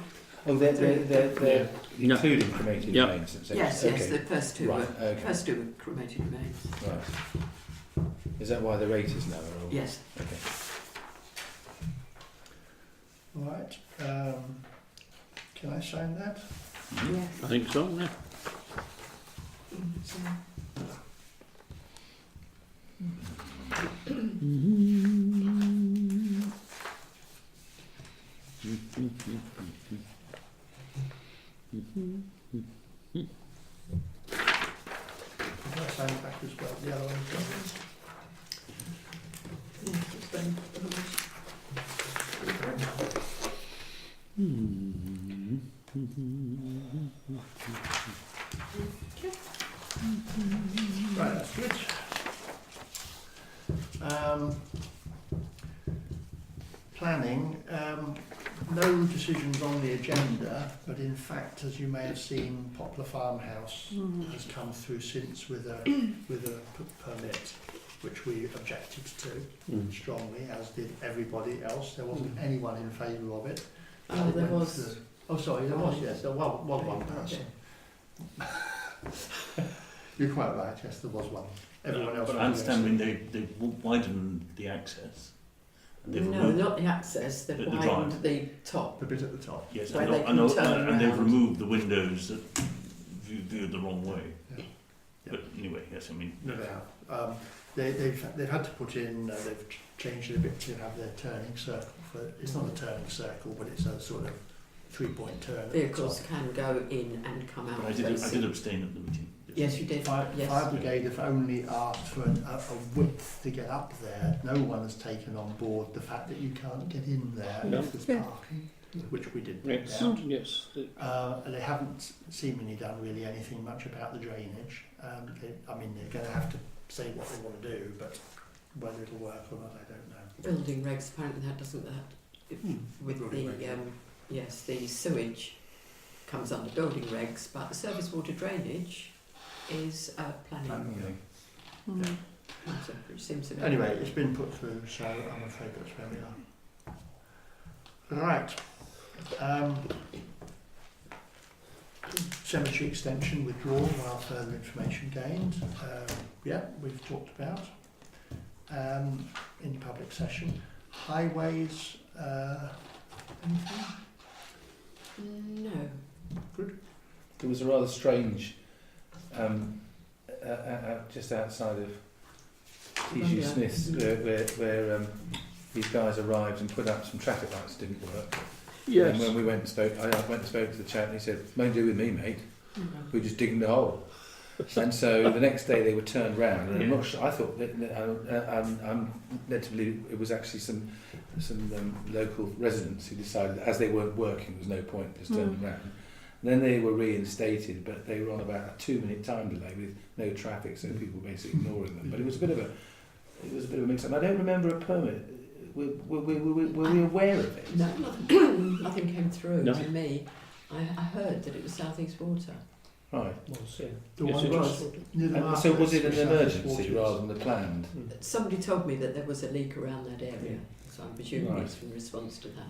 Oh, they're Yeah. including cremated Yeah. remains. and so- Yes, okay. yes, the first two Right, were okay. first two were cremated remains. Right. Is that why the rate is lower? Or? Yes. Okay. All right. Can I sign that? Yes. I think so, yeah. Can I sign it back as well? The other one as well? Right, that's good. Planning, no decisions on the agenda, but in fact, as you may have seen, Poplar Farmhouse has come through since with a permit, which we objected to strongly, as did everybody else. There wasn't anyone in favour of it. Oh, It there went was. through- Oh, sorry, there was, yes, there was one person. You're quite right, yes, there was one. Everyone else But was I understand against they widened the access. And they've No, removed, not the access. They've The widened drive. the it. top. The bit at the top. yes, where and, they and, can turn and they've around. removed the windows that viewed the wrong way. Yeah. But anyway, yes, I mean, No, they have. They've had to put in. They've changed it a bit to have their turning circle. It's not a turning circle, but it's a sort of 3-point turn. at the Vehicles top. can go in and come out. but I did abstain at the meeting. Yes, you did. Fire Yes. Brigade have only asked for a width to get up there. No one has taken on board the fact that you can't get in there No. if there's Yeah. parking, which we did point Yes, out. yes. And they haven't seemingly done really anything much about the drainage. They're going to have to say what they want to do, but whether it'll work or not, I don't know. Building regs, apparently that doesn't with Building the regs. yes, the sewage comes under building regs, but the surface water drainage is planning. Okay. So it seems to be Anyway, it's been put through, so I'm afraid that's where we are. Right. Cemetery extension withdrawal while further information gained. Yeah, we've talked about. in public session. Highways, anything? No. Good. There was a rather strange, just outside of T.G. Smith's, where these guys arrived and put up some traffic lights that didn't work. Yes. And when we went and spoke, I went and spoke to the chap and he said, "Nothing to do with me, mate. We're just digging the hole." And so the next day they were turned round, and I'm not sure, I thought that I'm led to believe it was actually some local residents who decided that as they weren't working, there was no point just turning them round. And then they were reinstated, but they were on about a 2-minute time delay with no traffic, so people were basically ignoring them. But it was a bit of a mix-up. I don't remember a permit. Were we aware of it? No, nothing came through to me. I heard that it was South East Water. Right. The one was near the And so was it an marketplace, emergency rather than the planned? Somebody told me that there was a leak around that area, so I'm presuming Right. it's in response to that.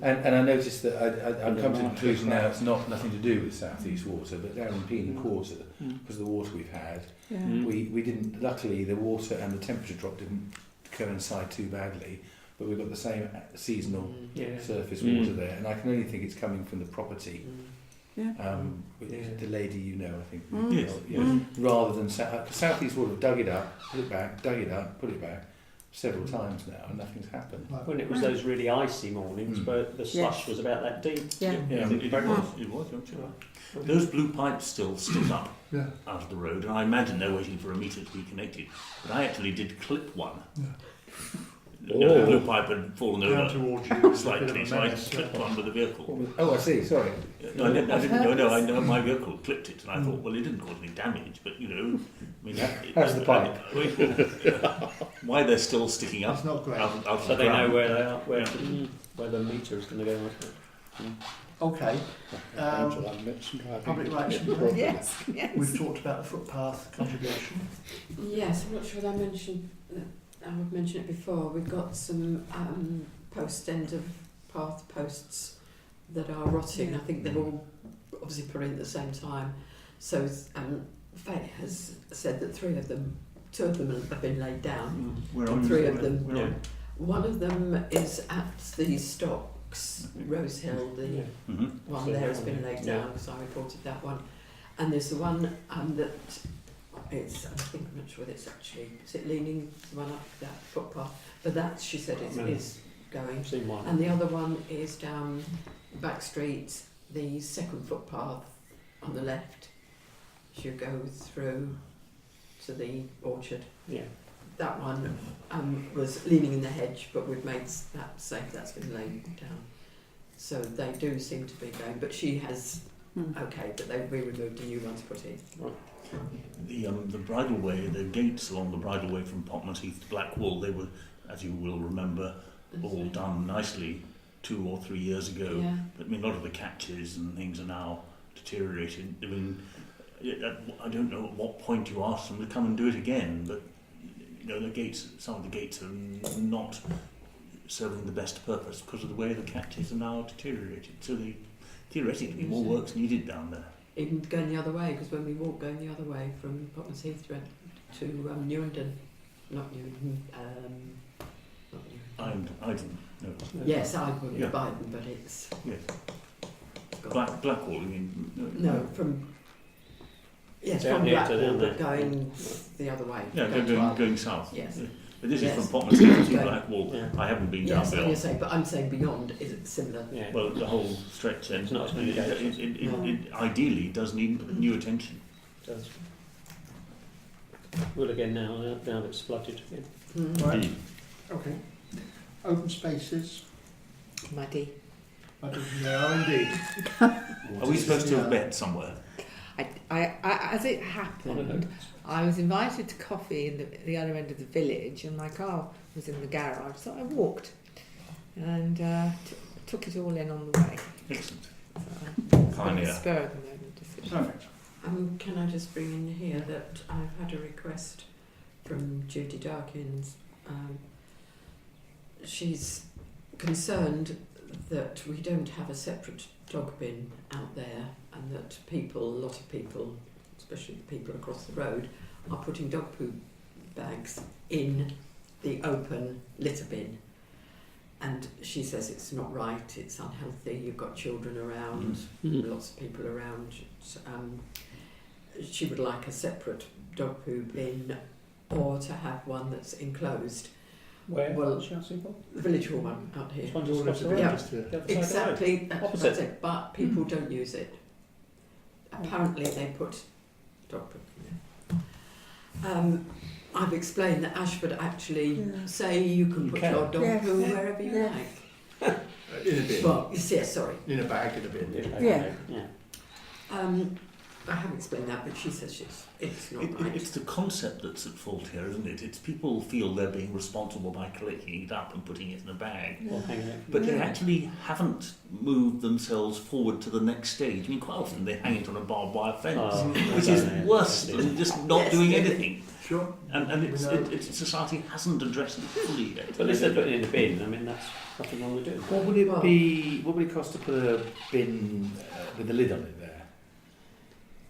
And I noticed that I've come to the conclusion now it's nothing to do with South East Water, but down in Penal Quarter, because of the water we've had, we didn't, luckily the water and the temperature drop didn't coincide too badly, but we've got the same seasonal surface water there, and I can only think it's coming from the property. The lady you know, I think. Rather than South East Water have dug it up, put it back, dug it up, put it back several times now, and nothing's happened. When it was those really icy mornings, but the slush was about that deep. It was, sure. Those blue pipes still stick up out of the road, and I imagine they're waiting for a meter to be connected. But I actually did clip one. The blue pipe had fallen over slightly, so I clipped one with the vehicle. Oh, I see, sorry. No, I know my vehicle clipped it, and I thought, well, it didn't cause any damage, but, I mean... How's the pipe? Why they're still sticking up. It's not great. Out So they know where they are, where the meter is going to go. Okay. Public rights. Yes. We've talked about the footpath contribution. Yes, I'm not sure whether I would mention it before. We've got some end of path posts that are rotting. I think they've all obviously put in at the same time. So Faye has said that 2 of them have been laid down. Three of them. One of them is at the Stocks, Rose Hill. The one there has been laid down because I reported that one. And there's the one that it's, I'm not sure whether it's actually, is it leaning one up that footpath? But that, she said, is going. Seen one. And the other one is down back street, the second footpath on the left. You go through to the orchard. Yeah. That one was leaning in the hedge, but we've made that safe. That's been laid down. So they do seem to be going, but she has but we removed a new one to put in. Right. The bridleway, the gates along the bridleway from Potmont Heath to Blackwall, they were, as you will remember, all done nicely 2 or 3 years ago. Yeah. But I mean, a lot of the catches and things are now deteriorated. I mean, I don't know at what point you ask them to come and do it again, but the gates, some of the gates are not serving the best purpose because of the way the catches are now deteriorated. So theoretically more work's needed down there. Even going the other way, because when we walk going the other way from Potmont Heath to Newenden, not Newenden, Iden, no. Yes, Iden, Biden, but it's... Yes. Blackwall, you mean? No, from... Yes, Down from here to Blackwall, down there. but going the other way. Yeah, going south. Yes. Yeah. But this is Yes. from Potmont Heath to Going- Blackwall. Yeah. I haven't been Yes, down I'm there. saying, but I'm saying beyond, is it similar? Yeah. Well, the whole stretch It's not as many gates. it ideally does need new attention. It does. Well, again now that it's flooded again. Right. Okay. Open spaces. Muddy. They are indeed. Are we supposed to have met somewhere? I as it happened, I was invited to coffee in the other end of the village, and my car was in the garage, so I walked and took it all in on the way. Excellent. So, spur of the moment decision. Perfect. Can I just bring in here that I've had a request from Judy Darkins. She's concerned that we don't have a separate dog bin out there, and that a lot of people, especially the people across the road, are putting dog poop bags in the open litter bin. And she says it's not right, it's unhealthy, you've got children around, lots of people around. She would like a separate dog poo bin or to have one that's enclosed. Where? Well, She asking for? the village hall one out here. This one just across the road. Yeah. Just the other side of the road. Exactly, that's what I Opposite. said, but people don't use it. Apparently they put dog poo in there. I've explained that Ashford actually say you can You put can. your dog Yes. poo wherever you Yes. like. In a bin. Well, yes, sorry. In a bag in a bin. Yeah. I have explained that, but she says it's not right. It's the concept that's at fault here, isn't it? It's people feel they're being responsible by collecting it up and putting it in a bag. Or hanging it. But they actually haven't moved themselves forward to the next stage. I mean, quite often they hang it on a barbed wire fence, Oh, which is worse than just not Yes, doing yeah. anything. Sure. And society hasn't addressed it fully yet. But at least they're putting it in the bin. I mean, that's nothing wrong with doing that. What would it be? What would it cost to put a bin with a lid on it there?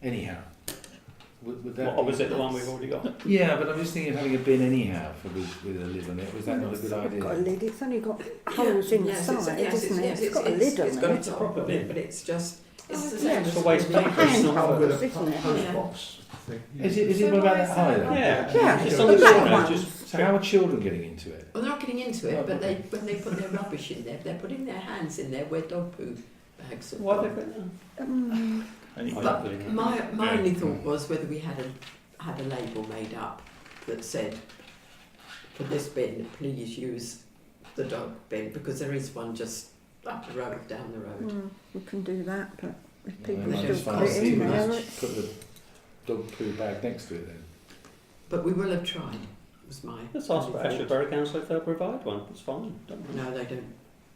Anyhow, would that? What opposite the one we've already got? Yeah, but I'm just thinking of having a bin anyhow with a lid on it. Was that not a good It's got a idea? lid, it's only got holes in the side, isn't it? It's got a lid It's on got it. a top of it, but it's just it's the Oh, same yeah. as It's a waste the paper. Hand It's not holders, for- isn't it? Yeah. Box thing. Is it about that high then? Yeah. Yeah, It's the on the black corner. ones. Just So how are children getting into it? Well, they're not getting into it, but when they put their rubbish in there, they're putting their hands in there where dog poo bags are. why are they putting that? But my only thought was whether we had a label made up that said, for this bin, please use the dog bin, because there is one just up the road, down the road. We can do that, but if people They still don't put cost it in too there, much. it's... Put the dog poo bag next to it then. But we will have tried, was my... Let's ask only Ashford thought. Borough Council if they'll provide one. It's fine. Don't we? No, they don't.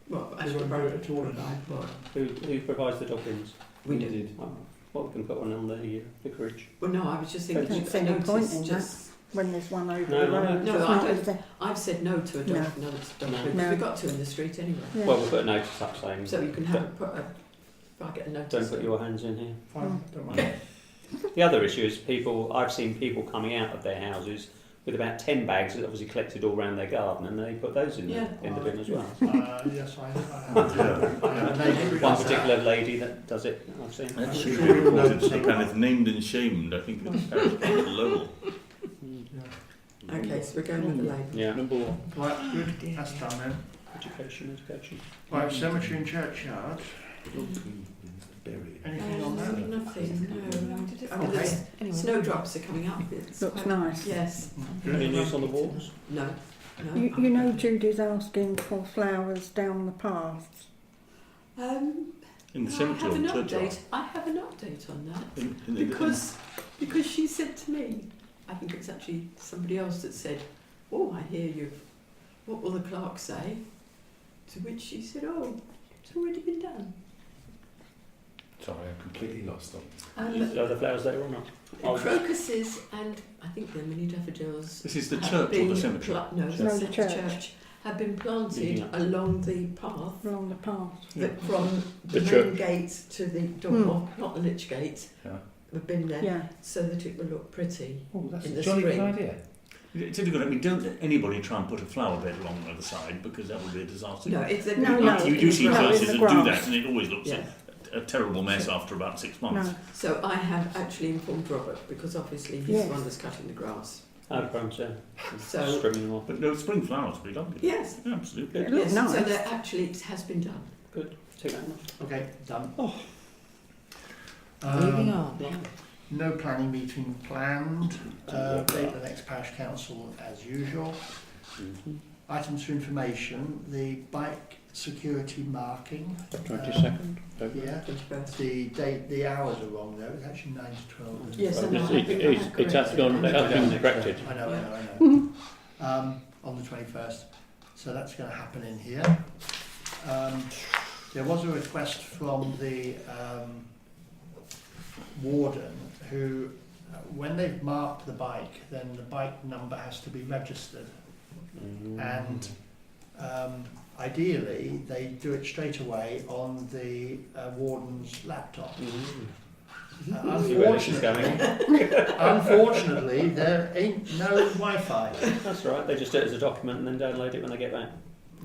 Well, They Ashford won't Borough do it at all, provide what? Who provides the dog bins? We do. did. Oh, well, we can put one on the vicarage. Well, no, I was just thinking, Don't I see any noticed point in just... when there's one over No, the road. no, it's I not don't- as if- I've said no to a dog, No. no to dog poo, No. because No. we've got two in the street anyway. Yeah. Well, we'll put a notice up saying, So you can have if I get a don't notice. put your hands in here. Fine, don't mind. The other issue is I've seen people coming out of their houses with about 10 bags that obviously collected all around their garden, and they put those in the bin as well. Yes, I have. I have a neighbour who One does that. particular lady that does it, I've seen. That should should be be reported reported to to the the parish, named and shamed, I think, at the parish council level. Okay, so we're going with the label. Yeah. Number one. Right, good. That's done then. Education. Right, cemetery and churchyard. Buried. Anything on that? Nothing, no. I mean, Okay. there's snowdrops are coming up. It's Looks quite- nice. Yes. Any news on the walls? No. No. You know Judy's asking for flowers down the paths. In the I cemetery have an or churchyard. update. I have an update on that. In Because she said to me, I think it's actually somebody else that said, "Oh, I hear you. What will the clerk say?" To which she said, "Oh, it's already been done." Sorry, I'm completely lost on. Are the flowers there or not? Oh, Crocuses and I think they're mini daffodils. This is the have church or been the cemetery? No, No, the the church. have been planted Leading up. along the path Along the path. that from the The main church. gate to the door, not the lich gate. Yeah. Have been there Yeah. so that it will look pretty. Oh, that's In a the jolly good spring. idea. It's a good. I mean, don't let anybody try and put a flower bed along the other side, because that would be a disaster. No, it's a No, You do see no, churches in that the do grass. that, and it always looks Yeah. a terrible mess after about 6 months. No. So I have actually informed Robert because obviously he's Yes. the one that's cutting the grass. Out of France, yeah. So Strimming them off. But no, spring flowers would be lovely. yes, Yeah, absolutely. It looks yes. So nice. there actually it has been done. Good. Take that much. Okay, done. Moving on. No planning meeting planned. Date of the next parish council as usual. Items for information: the bike security marking. 22nd February. Yeah. 21st. The date, the hours are wrong there. It's actually 9 to 12. Yes, I know. It's- I think I it have has corrected gone, it. it has been corrected. I know. On the 21st. So that's going to happen in here. There was a request from the warden who, when they've marked the bike, then the bike number has to be registered. And ideally, they do it straight away on the warden's laptop. Unfortunately, there ain't no Wi-Fi. That's right. They just do it as a document and then download it when they get back.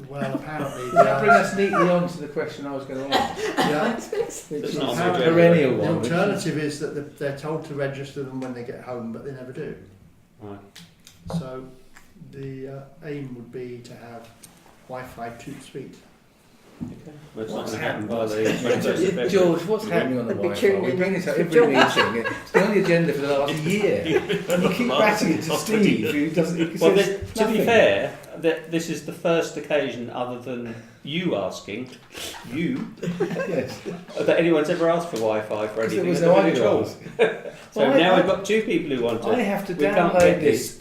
Well, apparently, Does that bring us neatly on to the question I was going to ask? yeah. It's not a on the perennial The one. which is- alternative is that they're told to register them when they get home, but they never do. Right. So the aim would be to have Wi-Fi to the suite. Okay. Well, it's not What's going to happen by happened? the 21st of February. George, what's happening on the Wi-Fi? We bring this up every meeting. It's been on the agenda for the last year. And you keep batting it to Steve, who doesn't. Who Well, says to be nothing. fair, this is the first occasion, other than you asking, Yes. that anyone's ever asked for Wi-Fi for Because there anything was at no the other village hall. choice. So Well, now I- we've got two people who want I it. have to We can't download get this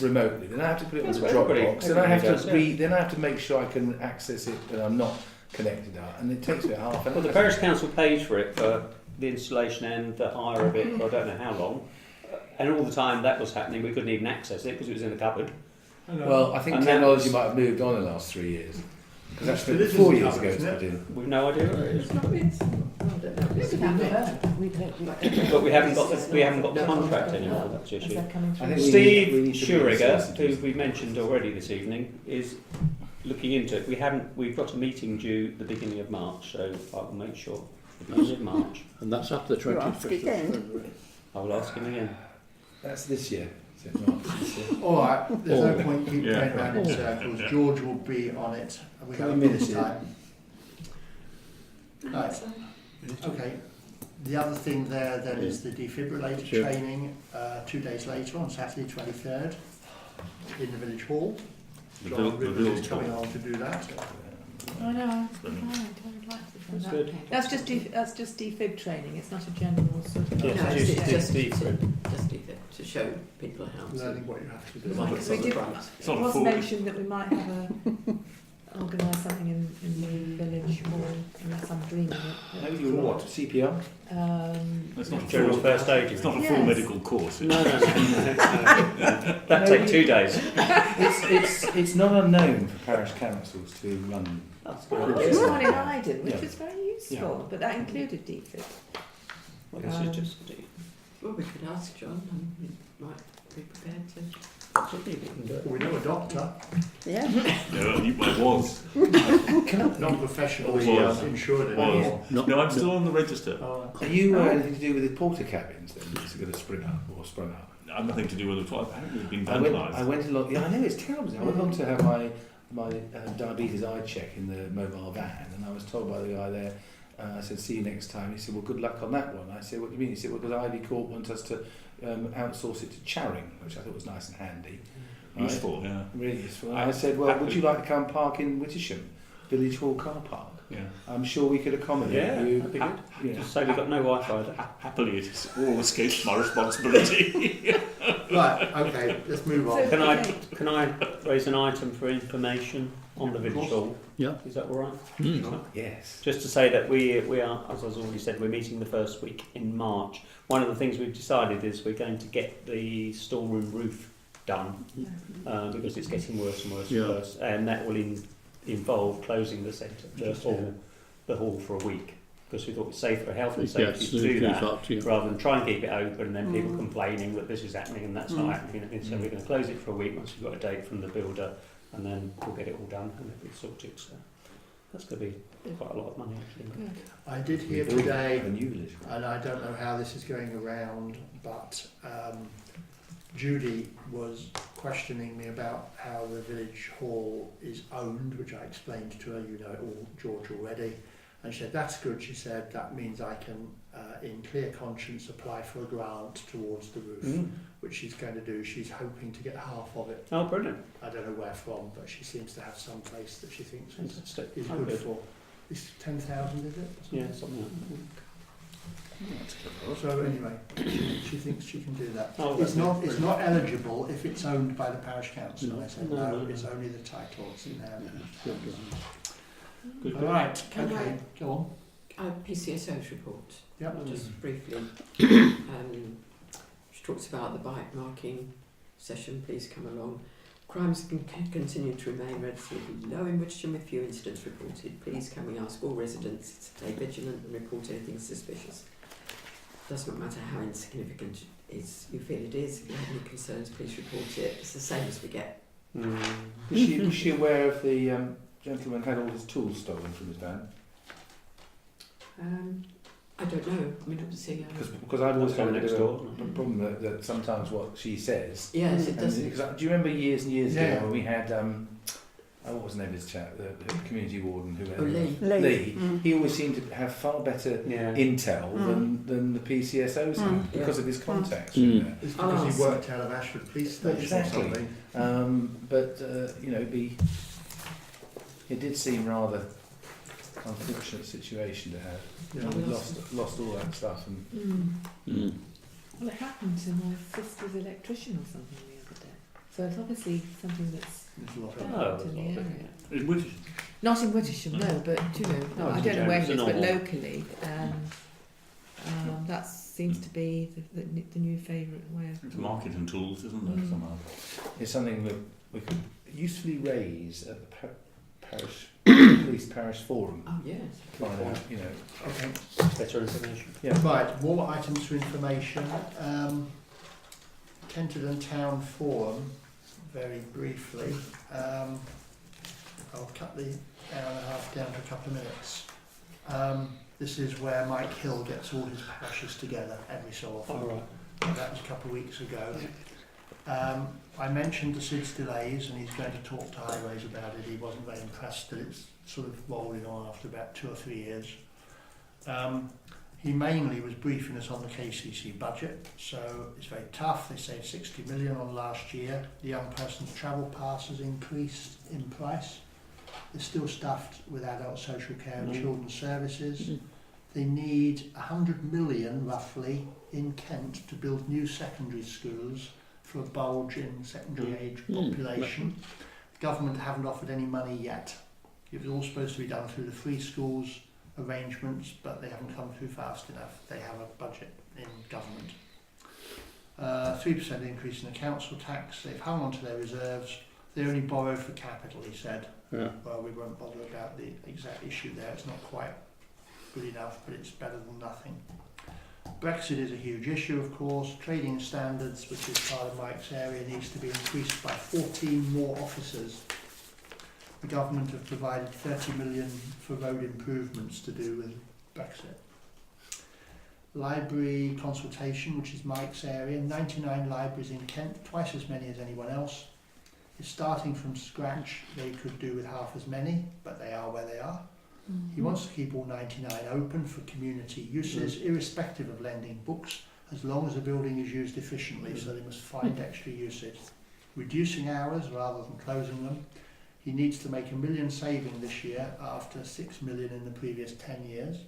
remotely. Then I have to put it That's into what everybody- Dropbox. Then I have everybody to does, read. Then I have to make sure I can access it when I'm not connected up, and it takes me half an hour. Well, the parish council paid for it for the installation and the hire of it for I don't know how long. And all the time that was happening, we couldn't even access it because it was in the cupboard. Well, I think And that technology was- might have moved on in the last 3 years. Because that's It been is 4 in the years cupboard, ago isn't to it? do. We've no idea what it is. It's not it's, I don't know. It's But we haven't got the contract anymore. That's the issue. I think Steve we need to be Schuriger, sensitive. who we mentioned already this evening, is looking into it. We've got a meeting due the beginning of March, so I will make sure the beginning of March. And that's after the You 25th ask of again. February. I will ask him again. That's this year. Is it not this year? All right, there's no point keep Yeah. going round in circles. George will be on it. And we Can have we a miss this it? time. Right. Okay. The other thing there then is the defibrillator Sure. training 2 days later on Saturday 23rd in the village hall. The John vil- the Rivers is village coming hall. on to do that. I know. I would like to do That's that. good. That's just defib training. It's not a general sort of. Yeah, No, it's it's just deep. to show people how to. Learning what you have to do. Like We it's on the did- front. It's not It a was full- mentioned that we might have organise something in the village hall, unless I'm dreaming it. For what? CPR? It's not a General full, first aid. it's not a full Yes. medical course. No. That'd take 2 days. It's not unknown for parish councils to run. That's Well, good. there was one in Iden, which Yeah. was very useful, but that included defib. Well, this is just Well, we could ask John, and he might be prepared to. We know a doctor, Yeah. No, I was. not professionally Was. insured Was. anymore. No, I'm still on the register. Are you anything to do with the porter cabins then? That's going to spring up or sprung up. I've nothing to do with it. Apparently, it's been I vandalised. went along. Yeah, I know it's terrible. I went along to have my diabetes eye check in the mobile van, and I was told by the guy there. I said, "See you next time." He said, "Well, good luck on that one." I said, "What do you mean?" He said, "Well, because Ivy Court wants us to outsource it to Charing," which I thought was nice and handy. Right? Useful, yeah. Really useful. And I said, "Well, would you like to come park in Wittersham, Village Hall car park? Yeah. I'm sure we could accommodate Yeah, you." that'd be good. Yeah. Just say we've got no Wi-Fi there. Happily, it has all escaped my responsibility. Right, okay, let's move on. Can I raise an item for information on the village hall? Yeah. Is that all right? Yes. Just to say that we are, as I've already said, we're meeting the first week in March. One of the things we've decided is we're going to get the storeroom roof done because it's getting worse and worse and worse, and that will involve closing the hall for a week because we thought it's safer for health and safety to do that rather than try and keep it open and then people complaining that this is happening and that's not happening. So we're going to close it for a week once we've got a date from the builder, and then we'll get it all done and it'll be sorted. So that's going to be quite a lot of money actually. I did hear today, A new village. and I don't know how this is going around, but Judy was questioning me about how the village hall is owned, which I explained to her, you know it all, George, already. And she said, that's good. She said, that means I can, in clear conscience, apply for a grant towards the roof, which she's going to do. She's hoping to get half of it. Oh, brilliant. I don't know where from, but she seems to have some place that she thinks is Fantastic. good for. It's 10,000, is it? Yeah, something like So anyway, she thinks she can do that. Oh, It's that's not brilliant. eligible if it's owned by the parish council. No. I said No. it's only the title that's in there. Good. All right, Can okay, go on. PCSO's report, Yep. just briefly. She talks about the bike marking session, please come along. Crimes continue to remain relatively low in Wittersham with few incidents reported. Please can we ask all residents to stay vigilant and report anything suspicious. does not matter how insignificant you feel it is. If you have any concerns, please report it. It's the same as we get. Was she aware of the gentleman had all his tools stolen from his van? I don't know. I mean, obviously, Because I've always had a next bit door. of a problem that sometimes what she says. yes, it does. Do you remember years and years Yeah. ago when we had what was the name of his chap, the community warden who Lee. He always seemed to have far better intel than the PCSOs had because of his contacts. It's because he worked out of Ashford Police Station Exactly. or something. But it did seem rather unfortunate situation to have. Lost all that stuff. And Well, it happened to my sister's electrician or something the other day. So it's obviously something that's There's a lot of developed in the area. In Wittersham. Not in Wittersham, no, but No, I don't know where it it's a is, but normal- locally, that seems to be the new favourite way of. It's marketing tools, isn't it? Somehow. it's something that we could usefully raise at the parish police parish forum. Oh yes. Find out, Okay. Better information. Right, more items for information. Tenterden Town Forum, very briefly. I'll cut the hour and a half down to a couple of minutes. This is where Mike Hill gets all his parishes together every so often. All right. That was a couple of weeks ago. I mentioned the SIDS delays, and he's going to talk to Highways about it. He wasn't very impressed that it's sort of rolling on after about 2 or 3 years. He mainly was briefing us on the KCC budget, so it's very tough. They saved 60 million on last year. The young person's travel pass has increased in price. They're still stuffed with adult social care and children's services. They need 100 million roughly in Kent to build new secondary schools for a bulge in secondary age population. The government haven't offered any money yet. It was all supposed to be done through the free schools arrangements, but they haven't come through fast enough. They have a budget in government. 3% increase in the council tax. They've hung on to their reserves. They only borrow for capital, he said. Yeah. Well, we won't bother about the exact issue there. It's not quite good enough, but it's better than nothing. Brexit is a huge issue, of course. Trading standards, which is part of Mike's area, needs to be increased by 14 more officers. The government have provided 30 million for road improvements to do with Brexit. Library consultation, which is Mike's area, 99 libraries in Kent, twice as many as anyone else. It's starting from scratch. They could do with half as many, but they are where they are. He wants to keep all 99 open for community uses, irrespective of lending books, as long as the building is used efficiently, so they must find extra usage. Reducing hours rather than closing them. He needs to make $1 million saving this year after 6 million in the previous 10 years.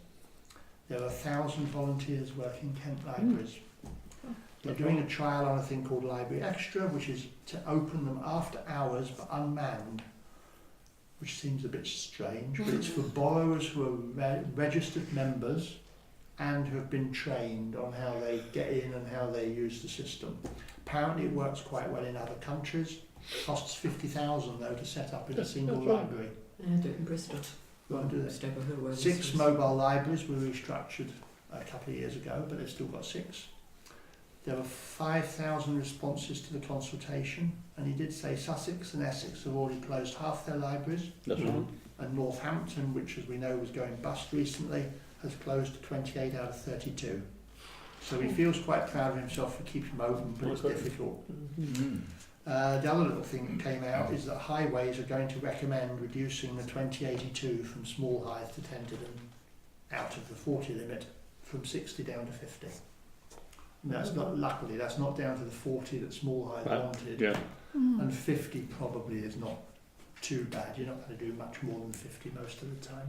There are 1,000 volunteers working Kent libraries. They're doing a trial on a thing called Library Extra, which is to open them after hours but unmanned, which seems a bit strange, but it's for borrowers who are registered members and who have been trained on how they get in and how they use the system. Apparently it works quite well in other countries. Costs 50,000 though to set up in a single library. Yeah, do it in Bristol. Won't do that. Stoke Hill, where 6 this was. mobile libraries were restructured a couple of years ago, but they've still got 6. There were 5,000 responses to the consultation, and he did say Sussex and Essex have already closed half their libraries, That's right. and Northampton, which as we know was going bust recently, has closed 28 out of 32. So he feels quite proud of himself for keeping them open, but it's difficult. The other little thing that came out is that Highways are going to recommend reducing the 2082 from Small Hythe to Tenterden out of the 40 limit from 60 down to 50. And that's not, luckily, that's not down to the 40 that Small Hythe wanted. Yeah. And 50 probably is not too bad. You're not going to do much more than 50 most of the time.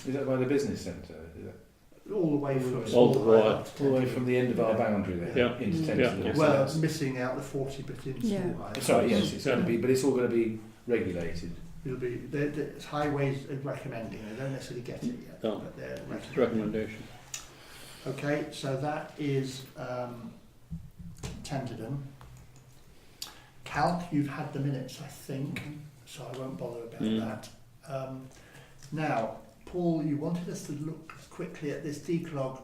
Is that by the business centre? Is that All the way from All the Small way. Hythe to all the way Tenterden. from the end of our boundary there Yeah. into Yeah. Tenterden? Yeah. Well, it's missing out the 40 bit in Yeah. Small Hythe. Sorry, yes, it's going to be, but it's all going to be regulated. It'll be the Highways are recommending. They don't necessarily get it yet, No. but they're It's recommending. recommendation. Okay, so that is Tenterden. Calc, you've had the minutes, I think, so I won't bother about that. Now, Paul, you wanted us to look quickly at this declog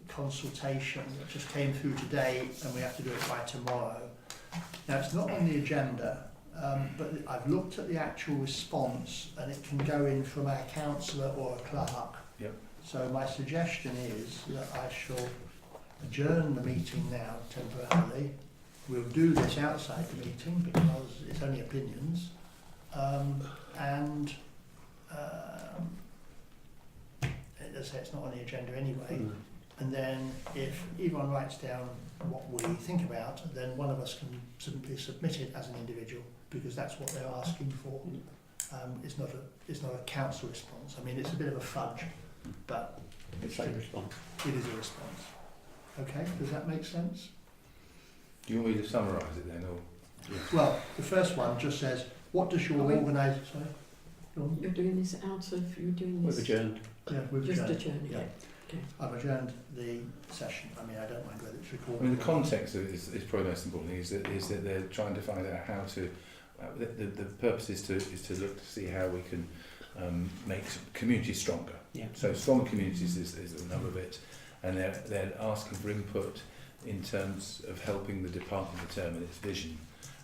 consultation that just came through today, and we have to do it by tomorrow. Now, it's not on the agenda, but I've looked at the actual response, and it can go in from our councillor or a clerk. Yep. So my suggestion is that I shall adjourn the meeting now temporarily. We'll do this outside the meeting because it's only opinions, and as I say, it's not on the agenda anyway. And then if everyone writes down what we think about, then one of us can simply submit it as an individual, because that's what they're asking for. It's not a council response. I mean, it's a bit of a fudge, but It's a response. it is a response. Okay, does that make sense? Do you want me to summarise it then, or? Well, the first one just says, what does your organisation... Sorry? Go on. You're doing this out of, you're doing We've this adjourned. Yeah, we've just adjourned. adjourning Yeah. it. Okay. I've adjourned the session. I mean, I don't mind whether it's I recorded. mean, the context of it is probably the most important thing, is that they're trying to find out how to. The purpose is to look to see how we can make communities stronger. Yeah. So strong communities is the number of it, and they're asking for input in terms of helping the department determine its vision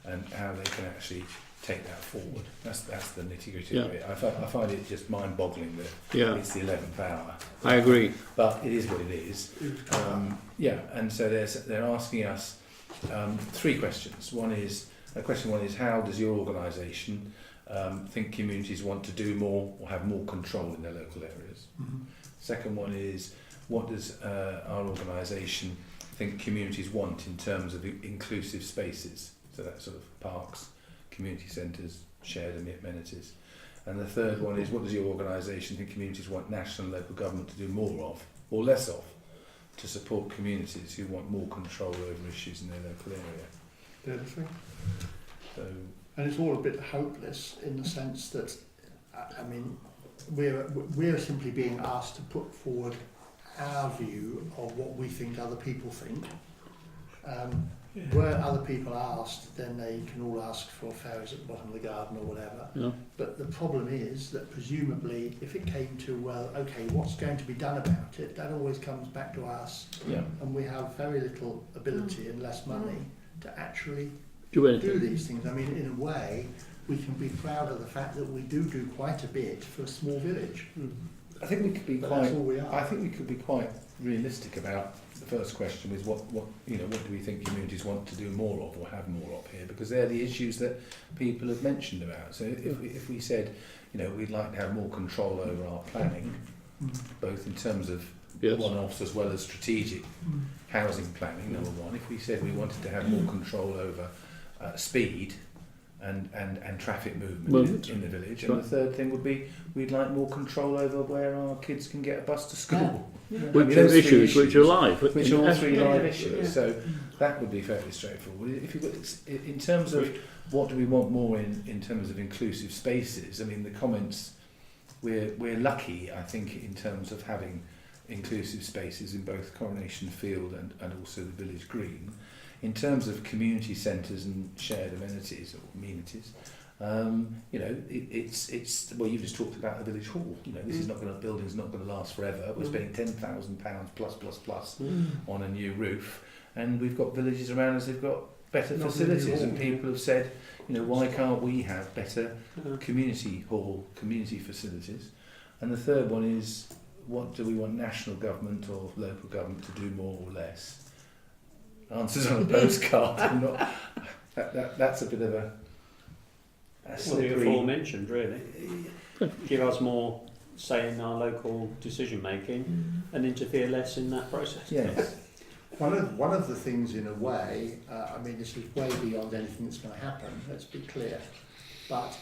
and how they can actually take that forward. That's the nitty-gritty of it. I find it just mind-boggling that it's the 11th hour. I agree. But it is what it is. And so they're asking us three questions. Question one is, how does your organisation think communities want to do more or have more control in their local areas? Mm-hmm. Second one is, what does our organisation think communities want in terms of inclusive spaces? So that's sort of parks, community centres, shared amenities. And the third one is, what does your organisation think communities want national and local government to do more of, or less of, to support communities who want more control over issues in their local area? They're the three. So, And it's all a bit hopeless in the sense that, I mean, we're simply being asked to put forward our view of what we think other people think. Where other people are asked, then they can all ask for fairies at the bottom of the garden or whatever. Yeah. But the problem is that presumably, if it came to, well, okay, what's going to be done about it, that always comes back to us. yeah. And we have very little ability and less money to actually Do do these things. I mean, in a way, we can be proud of the fact that we do quite a bit for a small village. I think we could be But quite. that's all we are. I think we could be quite realistic about the first question: is what do we think communities want to do more of or have more of here? Because they're the issues that people have mentioned about. So if we said, we'd like to have more control over our planning, both in terms of one-offs as well as strategic housing planning, number one. If we said we wanted to have more control over speed and traffic movement in the village, and the third thing would be we'd like more control over where our kids can get a bus to school. Which are issues which are live. Which are all three live issues. So that would be fairly straightforward. If in terms of what do we want more in terms of inclusive spaces, I mean, the comments, we're lucky, I think, in terms of having inclusive spaces in both Coronation Field and also the Village Green. In terms of community centres and shared amenities, it's well, you've just talked about the village hall. This is not going to, building's not going to last forever. We're spending £10,000 plus on a new roof, and we've got villages around us. They've got better facilities, and people have said, why can't we have better community hall, community facilities? And the third one is, what do we want national government or local government to do more or less? Answers on a postcard. That's a bit of a You've aforementioned, really. Give us more say in our local decision making and interfere less in that process. Yes. One of the things, in a way, I mean, this is way beyond anything that's going to happen, let's be clear, but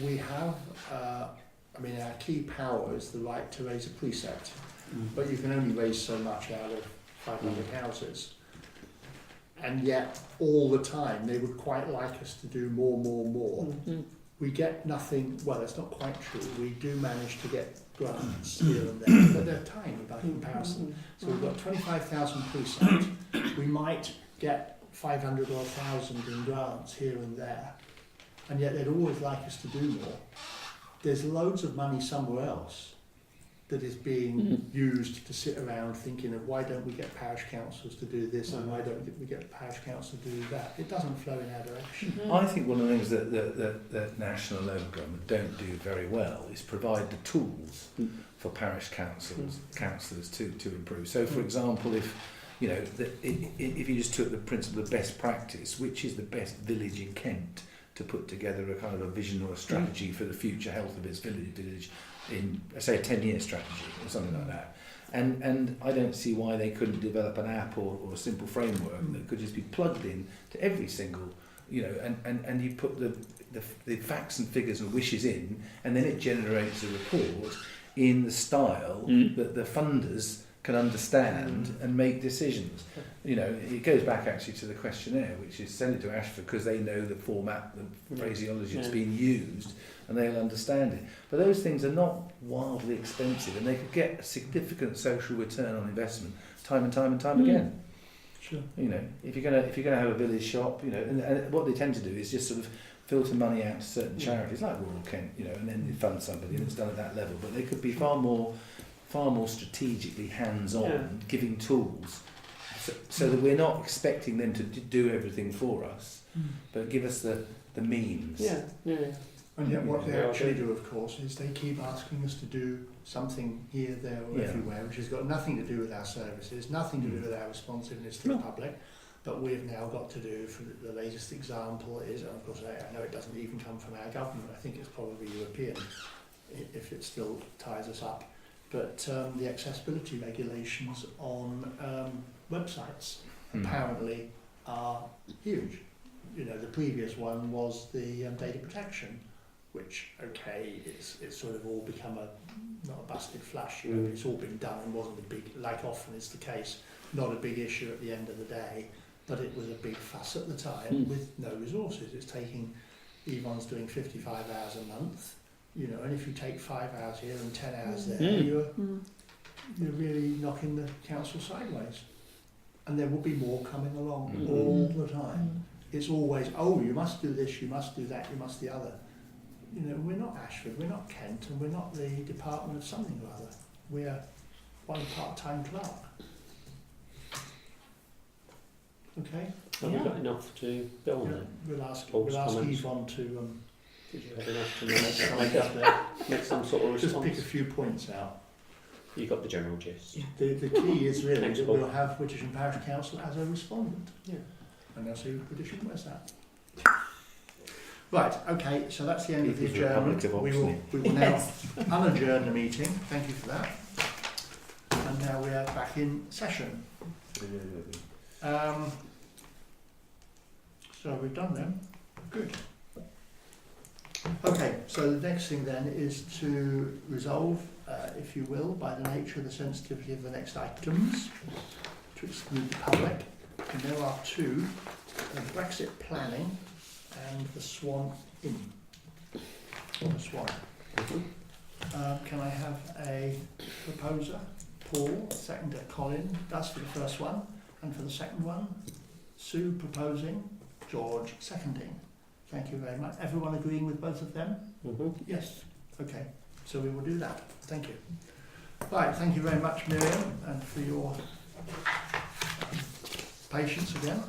we have, our key power is the right to raise a precept, but you can only raise so much out of 500 houses. And yet, all the time, they would quite like us to do more. We get nothing, well, that's not quite true. We do manage to get grants here and there, but they're tiny by comparison. So we've got 25,000 precept. We might get 500 or 1,000 in grants here and there, and yet they'd always like us to do more. There's loads of money somewhere else that is being used to sit around thinking of why don't we get parish councils to do this and why don't we get parish councils to do that. It doesn't flow in our direction. I think one of the things that national and local government don't do very well is provide the tools for parish councillors to improve. So, for example, if if you just took the principle of best practice, which is the best village in Kent to put together a kind of a vision or a strategy for the future health of its village in, say, a 10-year strategy or something like that. And I don't see why they couldn't develop an app or a simple framework that could just be plugged in to every single, and you put the facts and figures and wishes in, and then it generates a report in the style that the funders can understand and make decisions. It goes back actually to the questionnaire, which is send it to Ashford because they know the format, the phraseology that's being used, and they'll understand it. But those things are not wildly expensive, and they could get a significant social return on investment time and time again. Sure. If you're gonna have a village shop, and what they tend to do is just sort of filter money out to certain charities like Rural Kent, and then they fund somebody, and it's done at that level. But they could be far more strategically hands-on, giving tools, so that we're not expecting them to do everything for us, but give us the means. Yeah. And yet what they actually do, of course, is they keep asking us to do something here, there or everywhere, which has got nothing to do with our services, nothing to do with our responsiveness to the public, but we've now got to do, for the latest example is, and of course I know it doesn't even come from our government, I think it's probably European, if it still ties us up, but the accessibility regulations on websites apparently are huge. The previous one was the data protection, which, it's sort of all become not a busted flush, it's all been done and wasn't a big, like often is the case, not a big issue at the end of the day, but it was a big fuss at the time with no resources. It's taking, Yvonne's doing 55 hours a month, and if you take 5 hours here and 10 hours there, you're really knocking the council sideways. And there will be more coming along all the time. It's always, you must do this, you must do that, you must the other. We're not Ashford, we're not Kent, and we're not the department of something or other. We're one part-time clerk. Okay? Have we got enough to go on then? We'll ask comments. Yvonne to Did you have enough to make some sort of just response? pick a few points out. You got the general gist. Yeah. The key is really Thanks, that Paul. we'll have Wittersham Parish Council as a respondent. Yeah. And they'll say, Wittersham, where's that? Right, okay, so that's the end of the adjournment. We will now unadjourn the meeting. Thank you for that. And now we are back in session. So we've done them. Good. Okay, so the next thing then is to resolve, if you will, by the nature of the sensitivity of the next items, to exclude the public. And there are two, the Brexit planning and the Swan Inn, or the Swan. Can I have a proposer? Paul, seconder Colin, does for the first one, and for the second one, Sue proposing, George seconding. Thank you very much. Everyone agreeing with both of them? Yes. Okay, so we will do that. Thank you. Right, thank you very much, Miriam, and for your patience again.